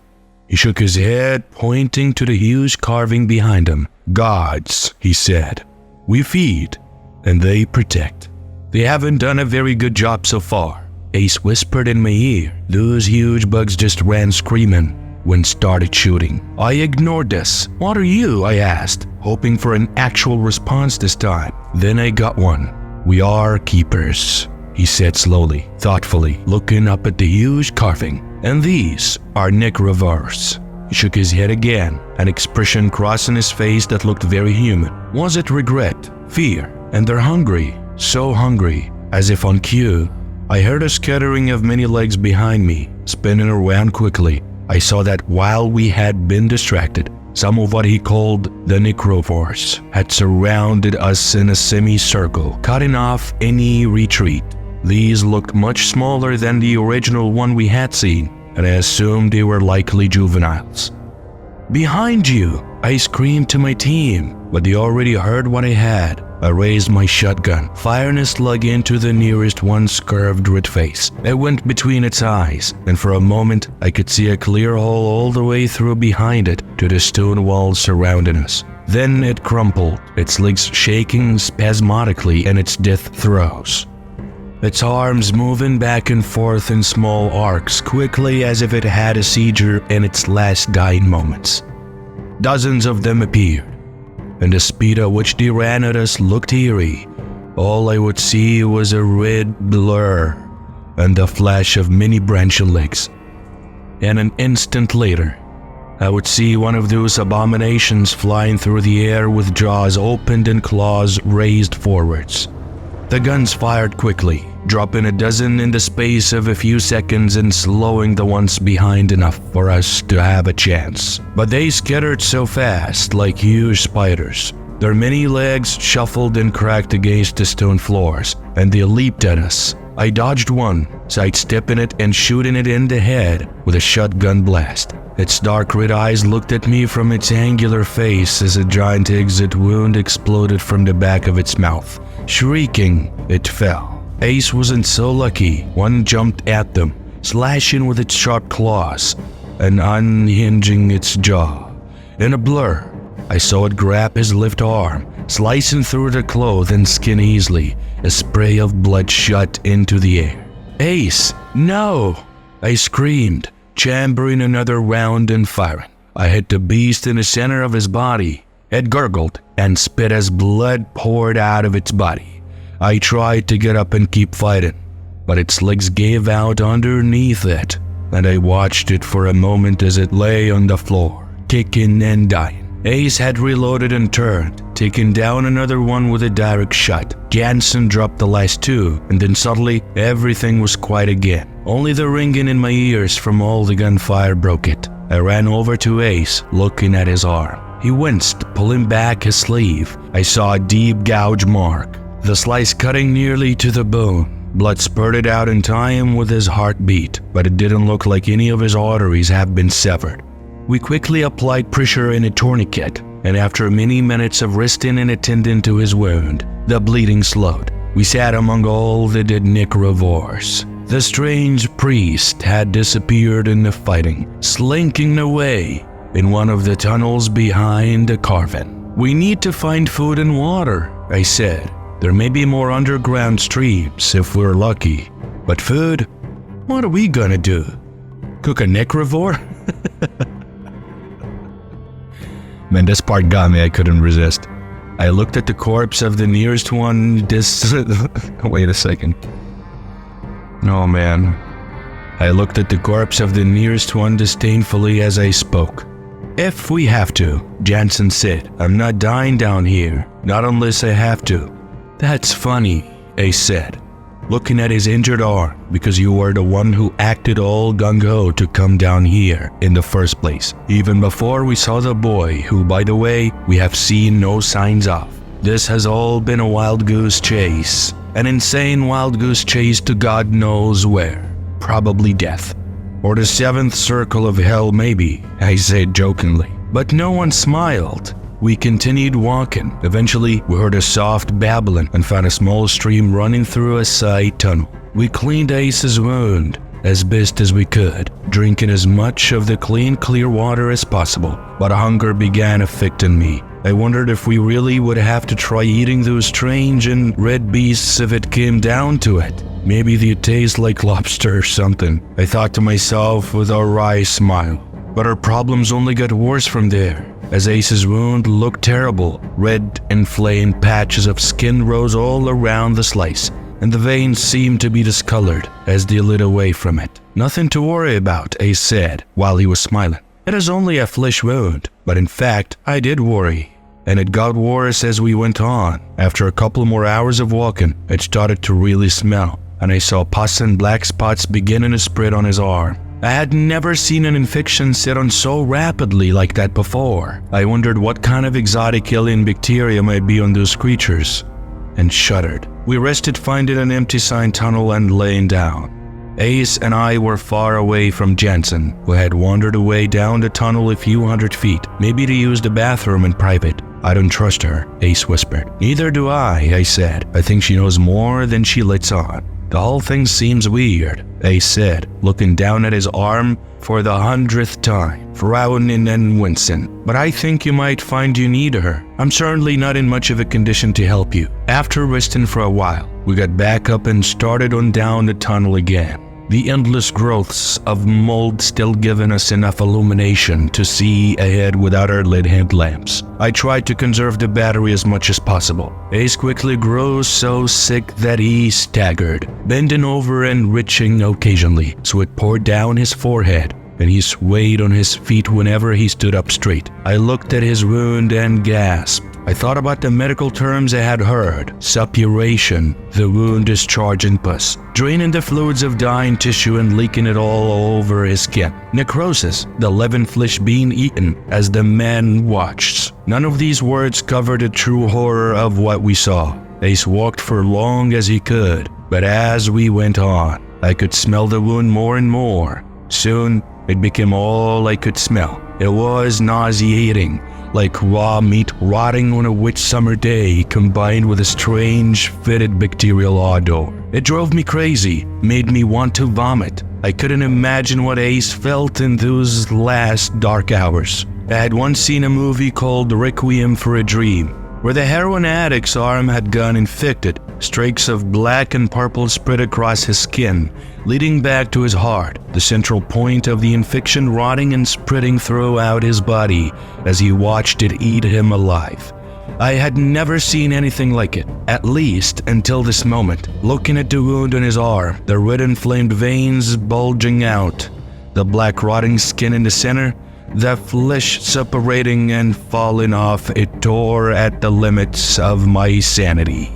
He shook his head, pointing to the huge carving behind him. "Gods," he said. "We feed, and they protect. They haven't done a very good job so far." Ace whispered in my ear. "Those huge bugs just ran screaming when started shooting." I ignored this. "What are you?" I asked, hoping for an actual response this time. Then I got one. "We are keepers," he said slowly, thoughtfully, looking up at the huge carving. "And these are necrovores." He shook his head again, an expression crossing his face that looked very human. Was it regret, fear? And they're hungry, so hungry, as if on cue. I heard a scattering of many legs behind me, spinning around quickly. I saw that while we had been distracted, some of what he called the necrovores had surrounded us in a semicircle, cutting off any retreat. These looked much smaller than the original one we had seen, and I assumed they were likely juveniles. "Behind you!" I screamed to my team, but they already heard what I had. I raised my shotgun, firing a slug into the nearest one's curved red face. It went between its eyes, and for a moment I could see a clear hole all the way through behind it to the stone walls surrounding us. Then it crumpled, its legs shaking spasmodically in its death throes. Its arms moving back and forth in small arcs, quickly as if it had a seizure in its last dying moments. Dozens of them appeared, and the speed at which they ran at us looked eerie. All I would see was a red blur and the flash of many branching legs. And an instant later, I would see one of those abominations flying through the air with jaws opened and claws raised forwards. The guns fired quickly, dropping a dozen in the space of a few seconds and slowing the ones behind enough for us to have a chance. But they scattered so fast, like huge spiders. Their many legs shuffled and cracked against the stone floors, and they leaped at us. I dodged one, sidestepping it and shooting it in the head with a shotgun blast. Its dark red eyes looked at me from its angular face as a giant exit wound exploded from the back of its mouth. Shrieking, it fell. Ace wasn't so lucky. One jumped at them, slashing with its sharp claws and unhinging its jaw. In a blur, I saw it grab his left arm, slicing through the cloth and skin easily. A spray of blood shot into the air. "Ace, no!" I screamed, chambering another round and firing. I hit the beast in the center of his body. It gurgled and spit as blood poured out of its body. I tried to get up and keep fighting, but its legs gave out underneath it, and I watched it for a moment as it lay on the floor, kicking and dying. Ace had reloaded and turned, taking down another one with a direct shot. Jansen dropped the last two, and then suddenly everything was quiet again. Only the ringing in my ears from all the gunfire broke it. I ran over to Ace, looking at his arm. He winced, pulling back his sleeve. I saw a deep gouge mark, the slice cutting nearly to the bone. Blood spurted out in time with his heartbeat, but it didn't look like any of his arteries have been severed. We quickly applied pressure in a tourniquet, and after many minutes of resting and attending to his wound, the bleeding slowed. We sat among all the dead necrovores. The strange priest had disappeared in the fighting, slinking away in one of the tunnels behind a carven. "We need to find food and water," I said. "There may be more underground streams if we're lucky. But food? What are we gonna do? Cook a necrovore?" Man, this part got me. I couldn't resist. I looked at the corpse of the nearest one Wait a second. Oh man. I looked at the corpse of the nearest one disdainfully as I spoke. "If we have to," Jansen said. "I'm not dying down here. Not unless I have to." "That's funny," I said, looking at his injured arm, "because you were the one who acted all gung-ho to come down here in the first place, even before we saw the boy who, by the way, we have seen no signs of. This has all been a wild goose chase, an insane wild goose chase to God knows where, probably death. Or the seventh circle of hell maybe," I said jokingly. But no one smiled. We continued walking. Eventually, we heard a soft babbling and found a small stream running through a side tunnel. We cleaned Ace's wound as best as we could, drinking as much of the clean, clear water as possible. But hunger began affecting me. I wondered if we really would have to try eating those strange and red beasts if it came down to it. Maybe they'd taste like lobster or something, I thought to myself with a wry smile. But our problems only got worse from there, as Ace's wound looked terrible. Red, inflamed patches of skin rose all around the slice, and the veins seemed to be discolored as they lit away from it. "Nothing to worry about," Ace said while he was smiling. "It is only a flesh wound." But in fact, I did worry. And it got worse as we went on. After a couple more hours of walking, it started to really smell, and I saw pus and black spots beginning to spread on his arm. I had never seen an infection set on so rapidly like that before. I wondered what kind of exotic alien bacteria might be on those creatures, and shuddered. We rested finding an empty sign tunnel and laying down. Ace and I were far away from Jansen, who had wandered away down the tunnel a few hundred feet, maybe to use the bathroom in private. "I don't trust her," Ace whispered. "Neither do I said. "I think she knows more than she lets on. The whole thing seems weird," Ace said, looking down at his arm for the 100th time, frowning and wincing. "But I think you might find you need her. I'm certainly not in much of a condition to help you." After resting for a while, we got back up and started on down the tunnel again. The endless growths of mold still giving us enough illumination to see ahead without our lit headlamps. I tried to conserve the battery as much as possible. Ace quickly grew so sick that he staggered, bending over and retching occasionally, so it poured down his forehead, and he swayed on his feet whenever he stood up straight. I looked at his wound and gasped. I thought about the medical terms I had heard: suppuration, the wound discharging pus, draining the fluids of dying tissue and leaking it all over his skin; necrosis, the leaven flesh being eaten as the man watched. None of these words covered the true horror of what we saw. Ace walked for long as he could, but as we went on, I could smell the wound more and more. Soon, it became all I could smell. It was nauseating, like raw meat rotting on a wet summer day combined with a strange, fetid bacterial odor. It drove me crazy, made me want to vomit. I couldn't imagine what Ace felt in those last dark hours. I had once seen a movie called Requiem for a Dream, where the heroin addict's arm had gone infected. Streaks of black and purple spread across his skin, leading back to his heart, the central point of the infection rotting and spreading throughout his body as he watched it eat him alive. I had never seen anything like it, at least until this moment, looking at the wound on his arm, the red inflamed veins bulging out, the black rotting skin in the center, the flesh separating and falling off. It tore at the limits of my sanity.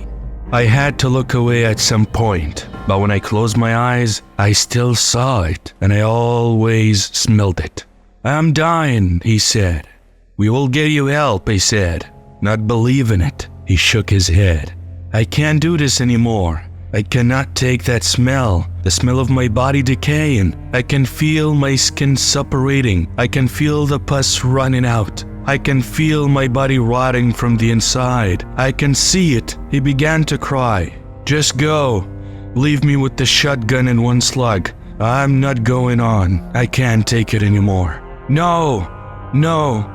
I had to look away at some point, but when I closed my eyes, I still saw it, and I always smelled it. "I'm dying," he said. "We will get you help," I said, not believing it. He shook his head. "I can't do this anymore. I cannot take that smell. The smell of my body decaying. I can feel my skin separating. I can feel the pus running out. I can feel my body rotting from the inside. I can see it. He began to cry. Just go. Leave me with the shotgun and one slug. I'm not going on. I can't take it anymore. No,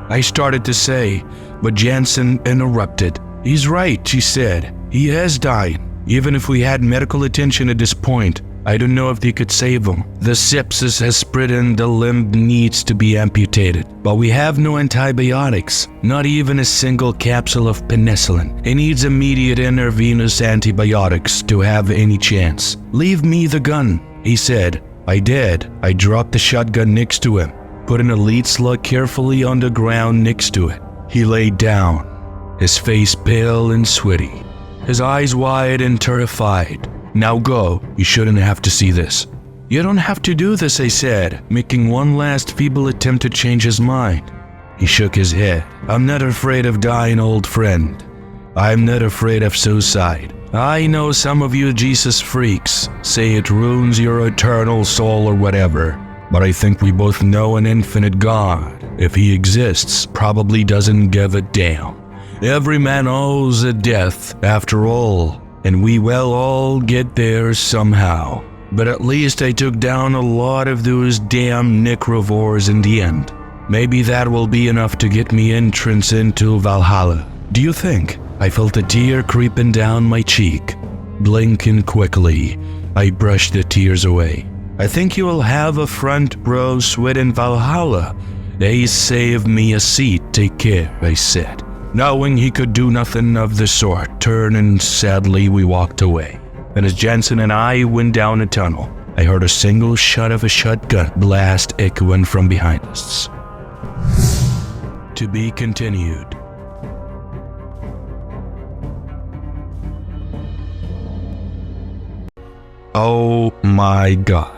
I started to say, but Jansen interrupted. He's right, she said. He is dying. Even if we had medical attention at this point, I don't know if they could save him. The sepsis has spread and the limb needs to be amputated. But we have no antibiotics, not even a single capsule of penicillin. He needs immediate intravenous antibiotics to have any chance. Leave me the gun, he said. I did. I dropped the shotgun next to him, putting a lead slug carefully on the ground next to it. He laid down, his face pale and sweaty, his eyes wide and terrified. Now go, you shouldn't have to see this. You don't have to do this, I said, making one last feeble attempt to change his mind. He shook his head. I'm not afraid of dying, old friend. I'm not afraid of suicide. I know some of you Jesus freaks say it ruins your eternal soul or whatever, but I think we both know an infinite God, if he exists, probably doesn't give a damn. Every man owes a death after all, and we will all get there somehow. But at least I took down a lot of those damn necrovores in the end. Maybe that will be enough to get me entrance into Valhalla. Do you think? I felt a tear creeping down my cheek. Blinking quickly, I brushed the tears away. I think you will have a front row seat in Valhalla. They saved me a seat, take care, I said. Knowing he could do nothing of the sort, turning sadly we walked away. And as Jansen and I went down a tunnel, I heard a single shot of a shotgun blast echoing from behind us. To be continued. Oh my God.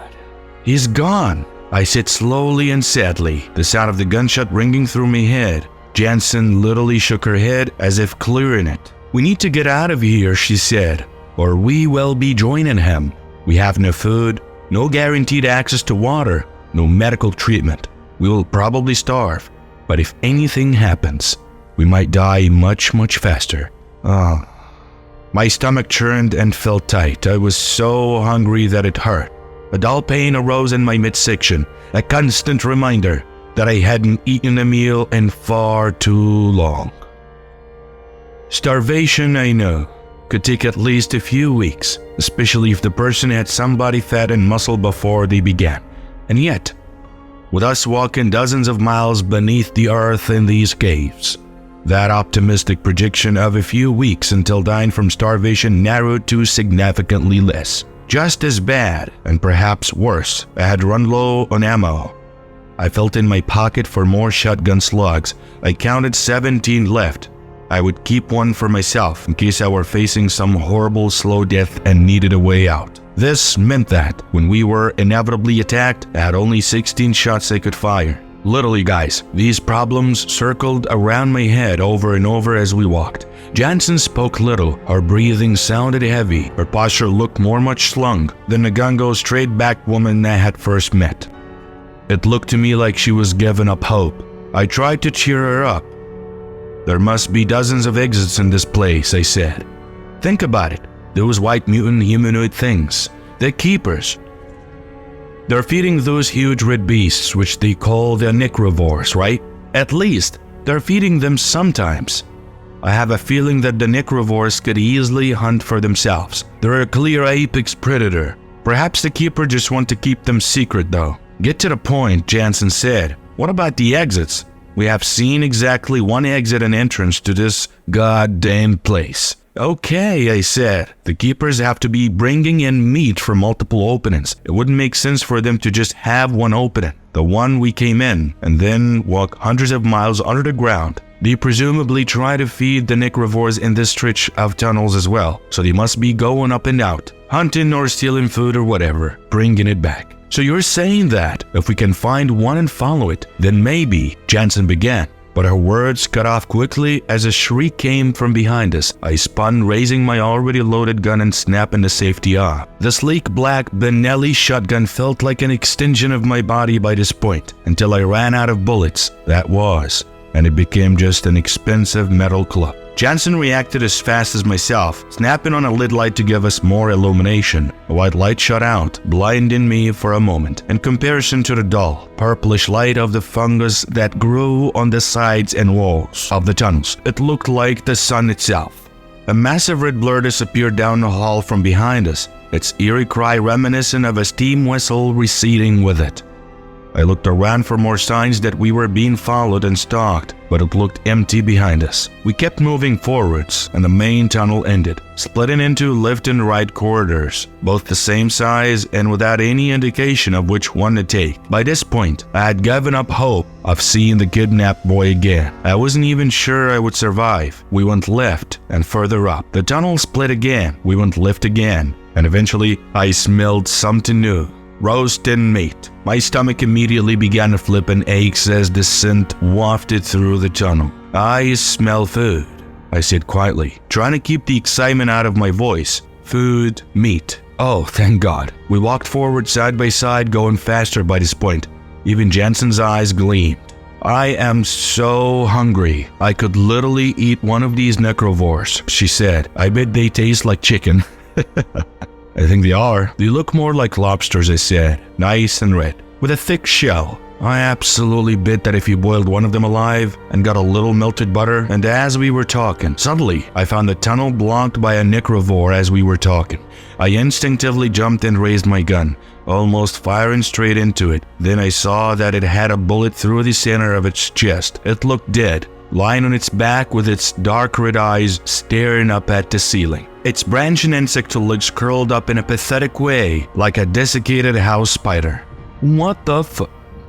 He's gone. I said slowly and sadly, the sound of the gunshot ringing through my head. Jansen literally shook her head as if clearing it. We need to get out of here, she said, or we will be joining him. We have no food, no guaranteed access to water, no medical treatment. We will probably starve, but if anything happens, we might die much faster. My stomach churned and felt tight. I was so hungry that it hurt. A dull pain arose in my midsection, a constant reminder that I hadn't eaten a meal in far too long. Starvation, I know, could take at least a few weeks, especially if the person had some body fat and muscle before they began. And yet, with us walking dozens of miles beneath the earth in these caves, that optimistic projection of a few weeks until dying from starvation narrowed to significantly less. Just as bad, and perhaps worse, I had run low on ammo. I felt in my pocket for more shotgun slugs. I counted 17 left. I would keep one for myself in case I were facing some horrible slow death and needed a way out. This meant that when we were inevitably attacked, I had only 16 shots I could fire. Literally, guys, these problems circled around my head over and over as we walked. Jansen spoke little, her breathing sounded heavy, her posture looked more much slung than the gungo straight-backed woman I had first met. It looked to me like she was giving up hope. I tried to cheer her up. There must be dozens of exits in this place, I said. Think about it, those white mutant humanoid things, they're keepers. They're feeding those huge red beasts which they call their necrovores, right? At least, they're feeding them sometimes. I have a feeling that the necrovores could easily hunt for themselves. They're a clear apex predator. Perhaps the keeper just want to keep them secret though. Get to the point, Jansen said. What about the exits? We have seen exactly one exit and entrance to this goddamn place. Okay, I said. The keepers have to be bringing in meat from multiple openings. It wouldn't make sense for them to just have one opening, the one we came in, and then walk hundreds of miles under the ground. They presumably try to feed the necrovores in this stretch of tunnels as well, so they must be going up and out, hunting or stealing food or whatever, bringing it back. So you're saying that if we can find one and follow it, then maybe, Jansen began. but her words cut off quickly as a shriek came from behind us. I spun, raising my already loaded gun and snapping the safety off. The sleek black Benelli shotgun felt like an extension of my body by this point, until I ran out of bullets. That was, and it became just an expensive metal club. Jansen reacted as fast as myself, snapping on a lid light to give us more illumination. The white light shut out, blinding me for a moment. In comparison to the dull, purplish light of the fungus that grew on the sides and walls of the tunnels, it looked like the sun itself. A massive red blur disappeared down the hall from behind us, its eerie cry reminiscent of a steam whistle receding with it. I looked around for more signs that we were being followed and stalked, but it looked empty behind us. We kept moving forwards, and the main tunnel ended, splitting into left and right corridors, both the same size and without any indication of which one to take. By this point, I had given up hope of seeing the kidnapped boy again. I wasn't even sure I would survive. We went left and further up. The tunnel split again. We went left again, and eventually I smelled something new. Roasted meat. My stomach immediately began to flip and aches as the scent wafted through the tunnel. I smell food, I said quietly, trying to keep the excitement out of my voice. Food, meat. Oh, thank God. We walked forward side by side, going faster by this point. Even Jansen's eyes gleamed. I am so hungry. I could literally eat one of these necrovores, she said. I bet they taste like chicken. I think they are. They look more like lobsters, I said. Nice and red, with a thick shell. I absolutely bet that if you boiled one of them alive and got a little melted butter, and as we were talking, suddenly I found the tunnel blocked by a necrovore as we were talking. I instinctively jumped and raised my gun, almost firing straight into it. Then I saw that it had a bullet through the center of its chest. It looked dead, lying on its back with its dark red eyes staring up at the ceiling. Its branching insectal legs curled up in a pathetic way, like a desiccated house spider. What the f...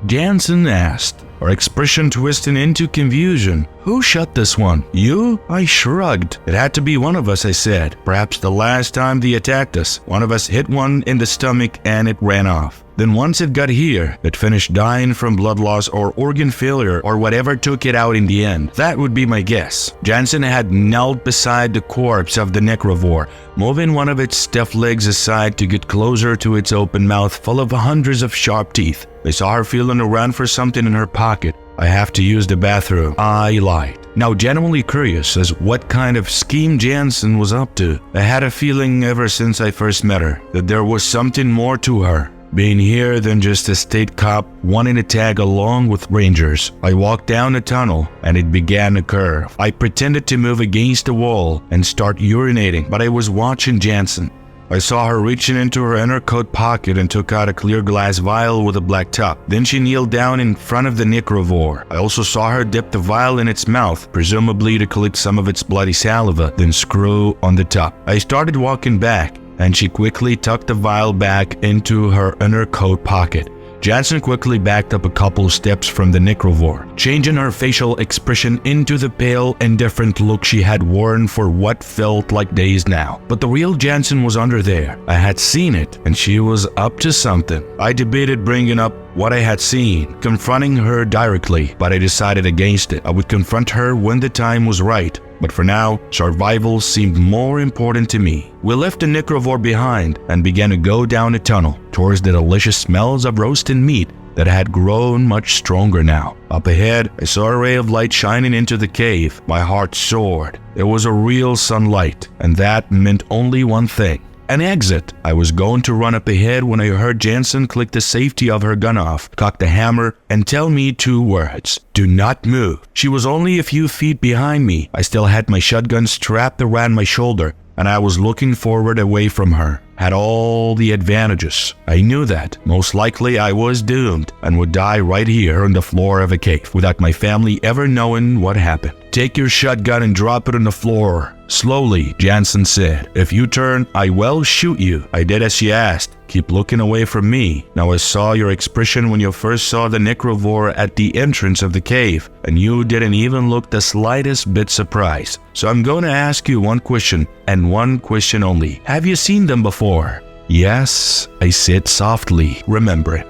Jansen asked, her expression twisting into confusion. Who shot this one? You? I shrugged. It had to be one of us, I said. Perhaps the last time they attacked us, one of us hit one in the stomach and it ran off. Then once it got here, it finished dying from blood loss or organ failure or whatever took it out in the end. That would be my guess. Jansen had knelt beside the corpse of the necrovore, moving one of its stiff legs aside to get closer to its open mouth full of hundreds of sharp teeth. I saw her feeling around for something in her pocket. I have to use the bathroom. I lied. Now genuinely curious as what kind of scheme Jansen was up to. I had a feeling ever since I first met her that there was something more to her. Being here than just a state cop wanting to tag along with rangers. I walked down the tunnel and it began to curve. I pretended to move against the wall and start urinating, but I was watching Jansen. I saw her reaching into her inner coat pocket and took out a clear glass vial with a black top. Then she kneeled down in front of the necrovore. I also saw her dip the vial in its mouth, presumably to collect some of its bloody saliva, then screw on the top. I started walking back, and she quickly tucked the vial back into her inner coat pocket. Jansen quickly backed up a couple steps from the necrovore, changing her facial expression into the pale, indifferent look she had worn for what felt like days now. But the real Jansen was under there. I had seen it, and she was up to something. I debated bringing up what I had seen, confronting her directly, but I decided against it. I would confront her when the time was right. But for now, survival seemed more important to me. We left the necrovore behind and began to go down the tunnel towards the delicious smells of roasted meat that had grown much stronger now. Up ahead, I saw a ray of light shining into the cave. My heart soared. There was a real sunlight, and that meant only one thing. An exit. I was going to run up ahead when I heard Jansen click the safety of her gun off, cock the hammer, and tell me 2 words. Do not move. She was only a few feet behind me. I still had my shotgun strapped around my shoulder, and I was looking forward away from her. Had all the advantages. I knew that most likely I was doomed and would die right here on the floor of a cave without my family ever knowing what happened. Take your shotgun and drop it on the floor. Slowly, Jansen said. If you turn, I will shoot you. I did as she asked. Keep looking away from me. Now I saw your expression when you first saw the necrovore at the entrance of the cave, and you didn't even look the slightest bit surprised. So I'm going to ask you one question, and one question only. Have you seen them before? Yes, I said softly, remembering.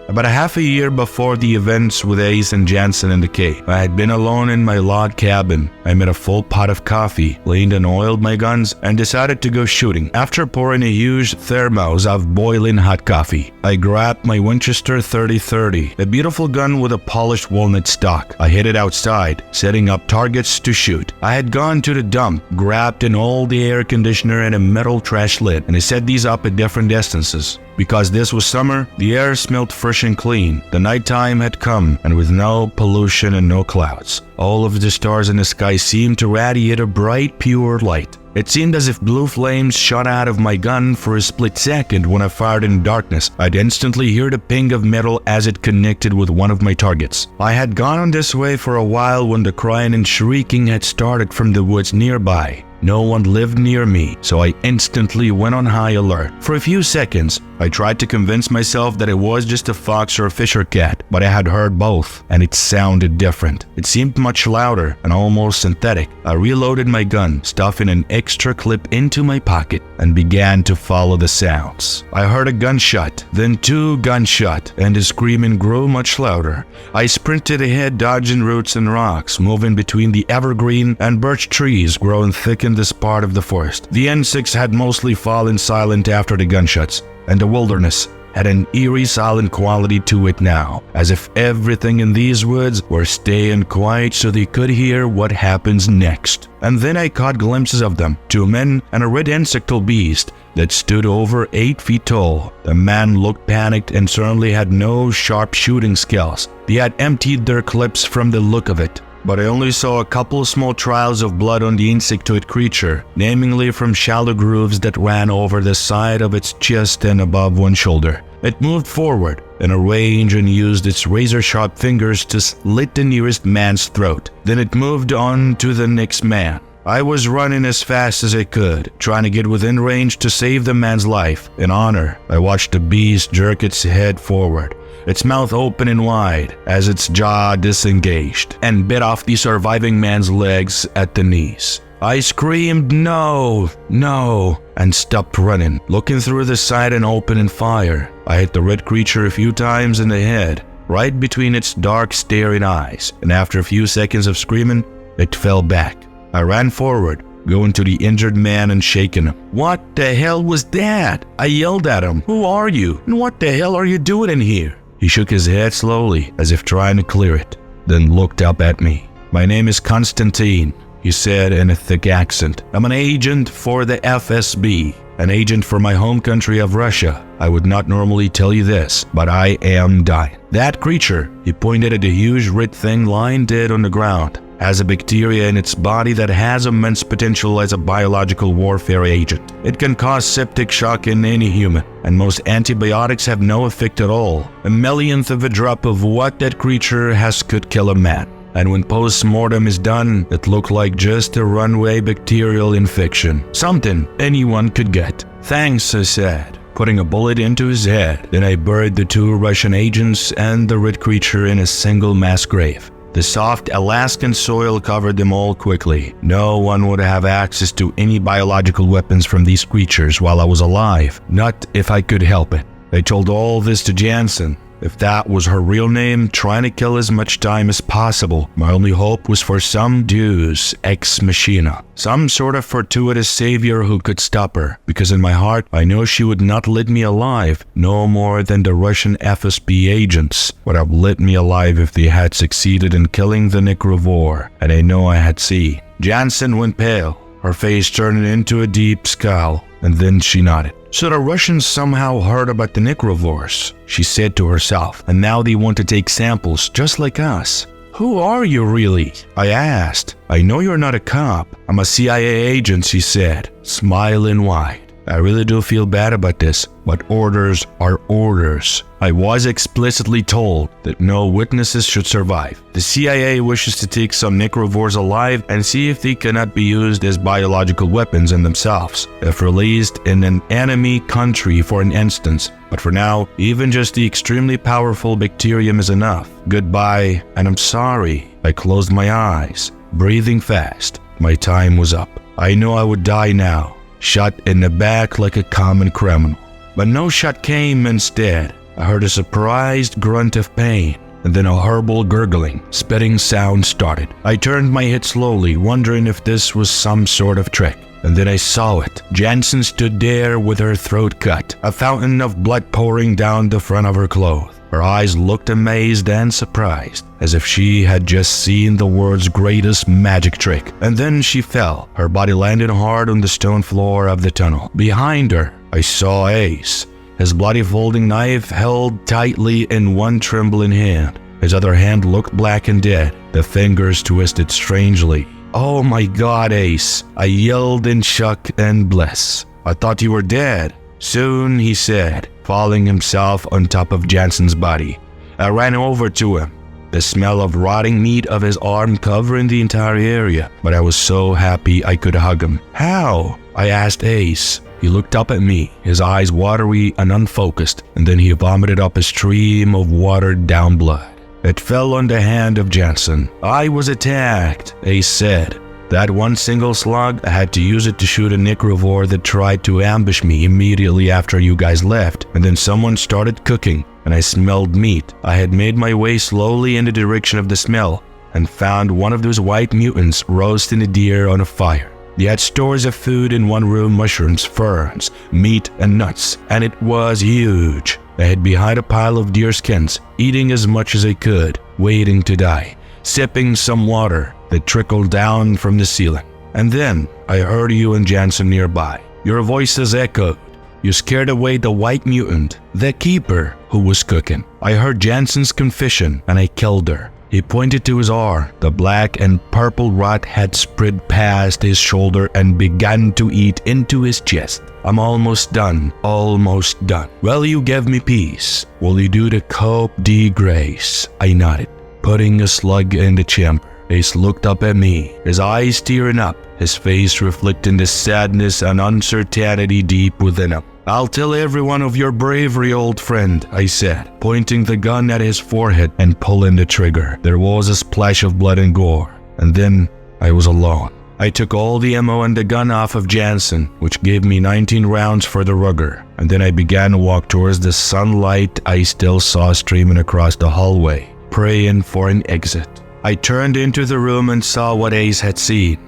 About a half a year before the events with Ace and Jansen in the cave, I had been alone in my log cabin. I made a full pot of coffee, cleaned and oiled my guns, and decided to go shooting. After pouring a huge thermos of boiling hot coffee, I grabbed my Winchester 30-30, a beautiful gun with a polished walnut stock. I headed outside, setting up targets to shoot. I had gone to the dump, grabbed an old air conditioner and a metal trash lid, and I set these up at different distances. Because this was summer, the air smelled fresh and clean. The nighttime had come, and with no pollution and no clouds, all of the stars in the sky seemed to radiate a bright, pure light. It seemed as if blue flames shot out of my gun for a split second. When I fired in darkness, I'd instantly hear the ping of metal as it connected with one of my targets. I had gone on this way for a while when the crying and shrieking had started from the woods nearby. No one lived near me, so I instantly went on high alert. For a few seconds, I tried to convince myself that it was just a fox or a fisher cat, but I had heard both, and it sounded different. It seemed much louder and almost synthetic. I reloaded my gun, stuffing an extra clip into my pocket, and began to follow the sounds. I heard a gunshot, then two gunshots, and the screaming grew much louder. I sprinted ahead, dodging roots and rocks, moving between the evergreen and birch trees growing thick in this part of the forest. The N6 had mostly fallen silent after the gunshots, and the wilderness had an eerie silent quality to it now, as if everything in these woods were staying quiet so they could hear what happens next. And then I caught glimpses of them, two men and a red insectal beast that stood over 8 feet tall. The man looked panicked and certainly had no sharp shooting skills. They had emptied their clips from the look of it. But I only saw a couple small trails of blood on the insectoid creature, namely from shallow grooves that ran over the side of its chest and above one shoulder. It moved forward in a range and used its razor-sharp fingers to slit the nearest man's throat. Then it moved on to the next man. I was running as fast as I could, trying to get within range to save the man's life. In honor, I watched the beast jerk its head forward, its mouth open and wide as its jaw disengaged, and bit off the surviving man's legs at the knees. I screamed, "No, no," and stopped running, looking through the side and opening fire. I hit the red creature a few times in the head, right between its dark, staring eyes, and after a few seconds of screaming, it fell back. I ran forward, going to the injured man and shaking him. "What the hell was that?" I yelled at him. "Who are you? And what the hell are you doing in here?" He shook his head slowly, as if trying to clear it, then looked up at me. "My name is Konstantin," he said in a thick accent. "I'm an agent for the FSB, an agent for my home country of Russia. I would not normally tell you this, but I am dying. That creature," he pointed at a huge red thing lying dead on the ground, "has a bacteria in its body that has immense potential as a biological warfare agent. It can cause septic shock in any human, and most antibiotics have no effect at all. A millionth of a drop of what that creature has could kill a man. And when post-mortem is done, it looked like just a runaway bacterial infection. Something anyone could get." "Thanks," I said, putting a bullet into his head. Then I buried the two Russian agents and the red creature in a single mass grave. The soft Alaskan soil covered them all quickly. No one would have access to any biological weapons from these creatures while I was alive, not if I could help it. I told all this to Jansen. If that was her real name, trying to kill as much time as possible. My only hope was for some deus ex machina, some sort of fortuitous savior who could stop her, because in my heart I know she would not let me alive, no more than the Russian FSB agents would have let me alive if they had succeeded in killing the Necrovore, and I know I had seen. Jansen went pale, her face turning into a deep scowl, and then she nodded. "So the Russians somehow heard about the Necrovores," she said to herself, "and now they want to take samples just like us. Who are you really?" I asked. "I know you're not a cop. I'm a CIA agent," she said, smiling wide. "I really do feel bad about this, but orders are orders. I was explicitly told that no witnesses should survive. The CIA wishes to take some Necrovores alive and see if they cannot be used as biological weapons in themselves, if released in an enemy country for an instance. But for now, even just the extremely powerful bacterium is enough. Goodbye, and I'm sorry." I closed my eyes, breathing fast. My time was up. I knew I would die now, shot in the back like a common criminal. But no shot came instead. I heard a surprised grunt of pain, and then a horrible gurgling, spitting sound started. I turned my head slowly, wondering if this was some sort of trick. And then I saw it. Jansen stood there with her throat cut, a fountain of blood pouring down the front of her clothes. Her eyes looked amazed and surprised, as if she had just seen the world's greatest magic trick. And then she fell. Her body landed hard on the stone floor of the tunnel. Behind her, I saw Ace, his bloody folding knife held tightly in one trembling hand. His other hand looked black and dead, the fingers twisted strangely. "Oh my God, Ace," I yelled in shock and bliss. "I thought you were dead." "Soon," he said, falling himself on top of Jansen's body. I ran over to him, the smell of rotting meat of his arm covering the entire area, but I was so happy I could hug him. "How?" I asked Ace. He looked up at me, his eyes watery and unfocused, and then he vomited up a stream of watered-down blood. It fell on the hand of Jansen. "I was attacked," Ace said. "That one single slug, I had to use it to shoot a necrovore that tried to ambush me immediately after you guys left, and then someone started cooking, and I smelled meat. I had made my way slowly in the direction of the smell, and found one of those white mutants roasting a deer on a fire. They had stores of food in one room, mushrooms, ferns, meat, and nuts, and it was huge. I hid behind a pile of deer skins, eating as much as I could, waiting to die, sipping some water that trickled down from the ceiling. And then I heard you and Jansen nearby. Your voices echoed. You scared away the white mutant, the keeper, who was cooking. I heard Jansen's confession, and I killed her." He pointed to his arm. The black and purple rot had spread past his shoulder and began to eat into his chest. "I'm almost done, almost done. Will you give me peace? Will you do the Coupe de Grace?" I nodded, putting a slug in the chamber. Ace looked up at me, his eyes tearing up, his face reflecting the sadness and uncertainty deep within him. "I'll tell everyone of your bravery, old friend," I said, pointing the gun at his forehead and pulling the trigger. There was a splash of blood and gore, and then I was alone. I took all the ammo and the gun off of Jansen, which gave me 19 rounds for the Ruger, and then I began to walk towards the sunlight I still saw streaming across the hallway, praying for an exit. I turned into the room and saw what Ace had seen.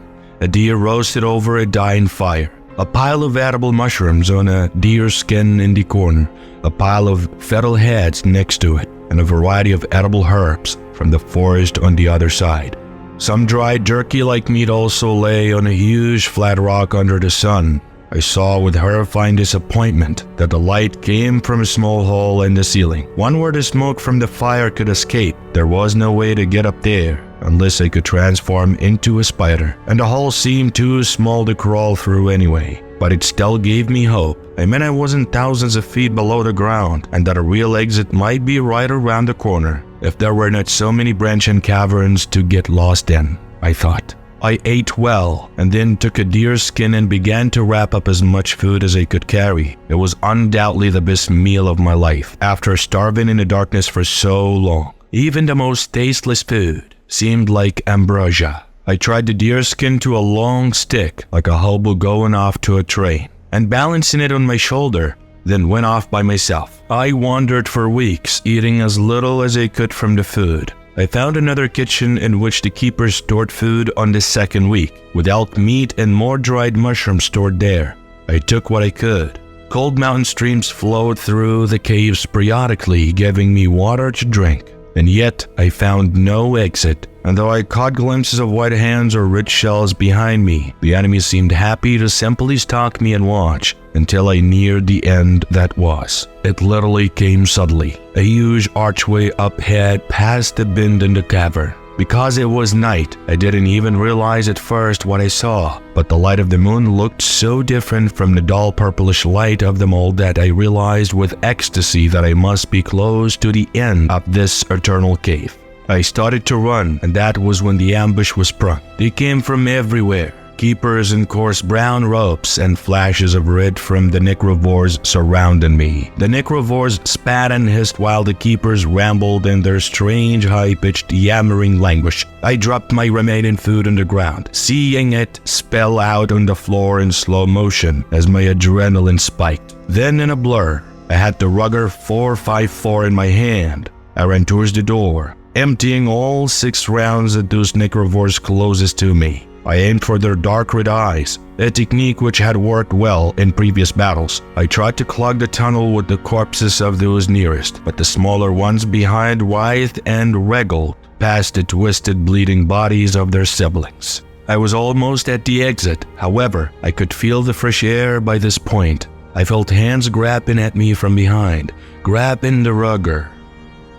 A deer roasted over a dying fire. A pile of edible mushrooms on a deer skin in the corner, a pile of fetal heads next to it, and a variety of edible herbs from the forest on the other side. Some dried jerky-like meat also lay on a huge flat rock under the sun. I saw with horrifying disappointment that the light came from a small hole in the ceiling, one where the smoke from the fire could escape. There was no way to get up there unless I could transform into a spider, and the hole seemed too small to crawl through anyway. But it still gave me hope. I mean, I wasn't thousands of feet below the ground, and that a real exit might be right around the corner, if there were not so many branching caverns to get lost in, I thought. I ate well, and then took a deer skin and began to wrap up as much food as I could carry. It was undoubtedly the best meal of my life, after starving in the darkness for so long. Even the most tasteless food seemed like ambrosia. I tried the deer skin to a long stick, like a hobo going off to a train, and balancing it on my shoulder, then went off by myself. I wandered for weeks, eating as little as I could from the food. I found another kitchen in which the keepers stored food on the second week, with elk meat and more dried mushrooms stored there. I took what I could. Cold mountain streams flowed through the caves periodically, giving me water to drink. And yet I found no exit, and though I caught glimpses of white hands or red shells behind me, the enemy seemed happy to simply stalk me and watch until I neared the end that was. It literally came suddenly, a huge archway up ahead past the bend in the cavern. Because it was night, I didn't even realize at first what I saw, but the light of the moon looked so different from the dull purplish light of the mole that I realized with ecstasy that I must be close to the end of this eternal cave. I started to run, and that was when the ambush was sprung. They came from everywhere. Keepers in coarse brown robes and flashes of red from the necrovores surrounded me. The necrovores spat and hissed while the keepers rambled in their strange high-pitched yammering language. I dropped my remaining food on the ground, seeing it spill out on the floor in slow motion as my adrenaline spiked. Then in a blur, I had the Ruger 4.54 in my hand. I ran towards the door, emptying all 6 rounds at those necrovores closest to me. I aimed for their dark red eyes, a technique which had worked well in previous battles. I tried to clog the tunnel with the corpses of those nearest, but the smaller ones behind writhed and wriggled past the twisted, bleeding bodies of their siblings. I was almost at the exit. However, I could feel the fresh air by this point. I felt hands grabbing at me from behind, grabbing the Ruger.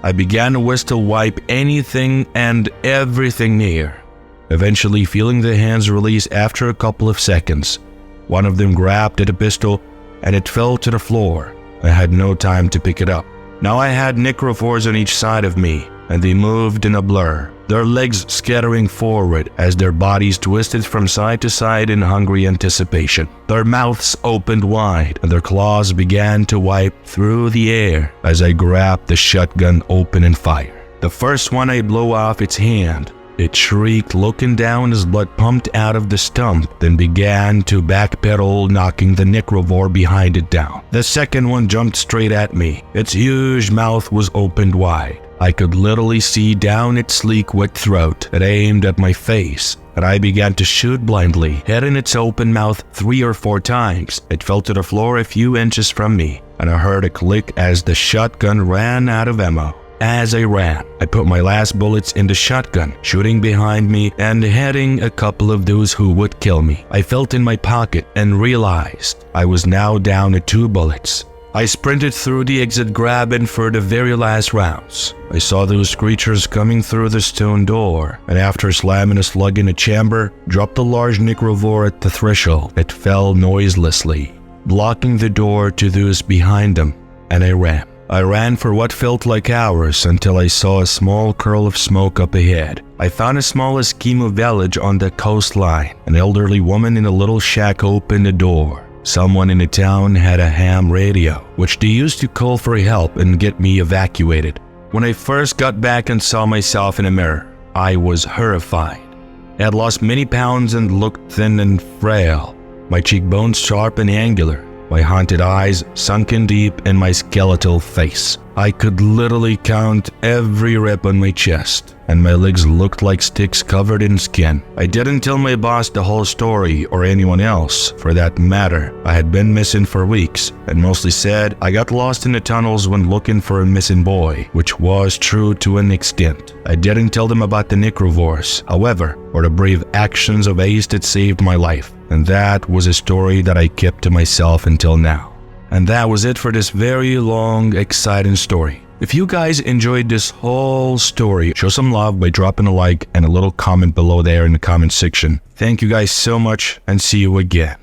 I began to whistle wipe anything and everything near, eventually feeling the hands release after a couple of seconds. One of them grabbed at a pistol and it fell to the floor. I had no time to pick it up. Now I had necrovores on each side of me, and they moved in a blur, their legs scattering forward as their bodies twisted from side to side in hungry anticipation. Their mouths opened wide, and their claws began to wipe through the air as I grabbed the shotgun open and fired. The first one I blew off its hand. It shrieked, looking down as blood pumped out of the stump, then began to backpedal, knocking the necrovore behind it down. The second one jumped straight at me. Its huge mouth was opened wide. I could literally see down its sleek, wet throat. It aimed at my face, and I began to shoot blindly, hitting its open mouth 3 or 4 times. It fell to the floor a few inches from me, and I heard a click as the shotgun ran out of ammo. As I ran, I put my last bullets in the shotgun, shooting behind me and hitting a couple of those who would kill me. I felt in my pocket and realized I was now down to 2 bullets. I sprinted through the exit, grabbing for the very last rounds. I saw those creatures coming through the stone door, and after slamming a slug in the chamber, dropped a large necrovore at the threshold. It fell noiselessly, blocking the door to those behind them, and I ran. I ran for what felt like hours until I saw a small curl of smoke up ahead. I found a small Eskimo village on the coastline. An elderly woman in a little shack opened the door. Someone in the town had a ham radio, which they used to call for help and get me evacuated. When I first got back and saw myself in a mirror, I was horrified. I had lost many pounds and looked thin and frail, my cheekbones sharp and angular, my haunted eyes sunken deep in my skeletal face. I could literally count every rip on my chest, and my legs looked like sticks covered in skin. I didn't tell my boss the whole story, or anyone else, for that matter. I had been missing for weeks, and mostly said I got lost in the tunnels when looking for a missing boy, which was true to an extent. I didn't tell them about the necrovores, however, or the brave actions of Ace that saved my life, and that was a story that I kept to myself until now. And that was it for this very long, exciting story. If you guys enjoyed this whole story, show some love by dropping a like and a little comment below there in the comment section. Thank you guys so much, and see you again.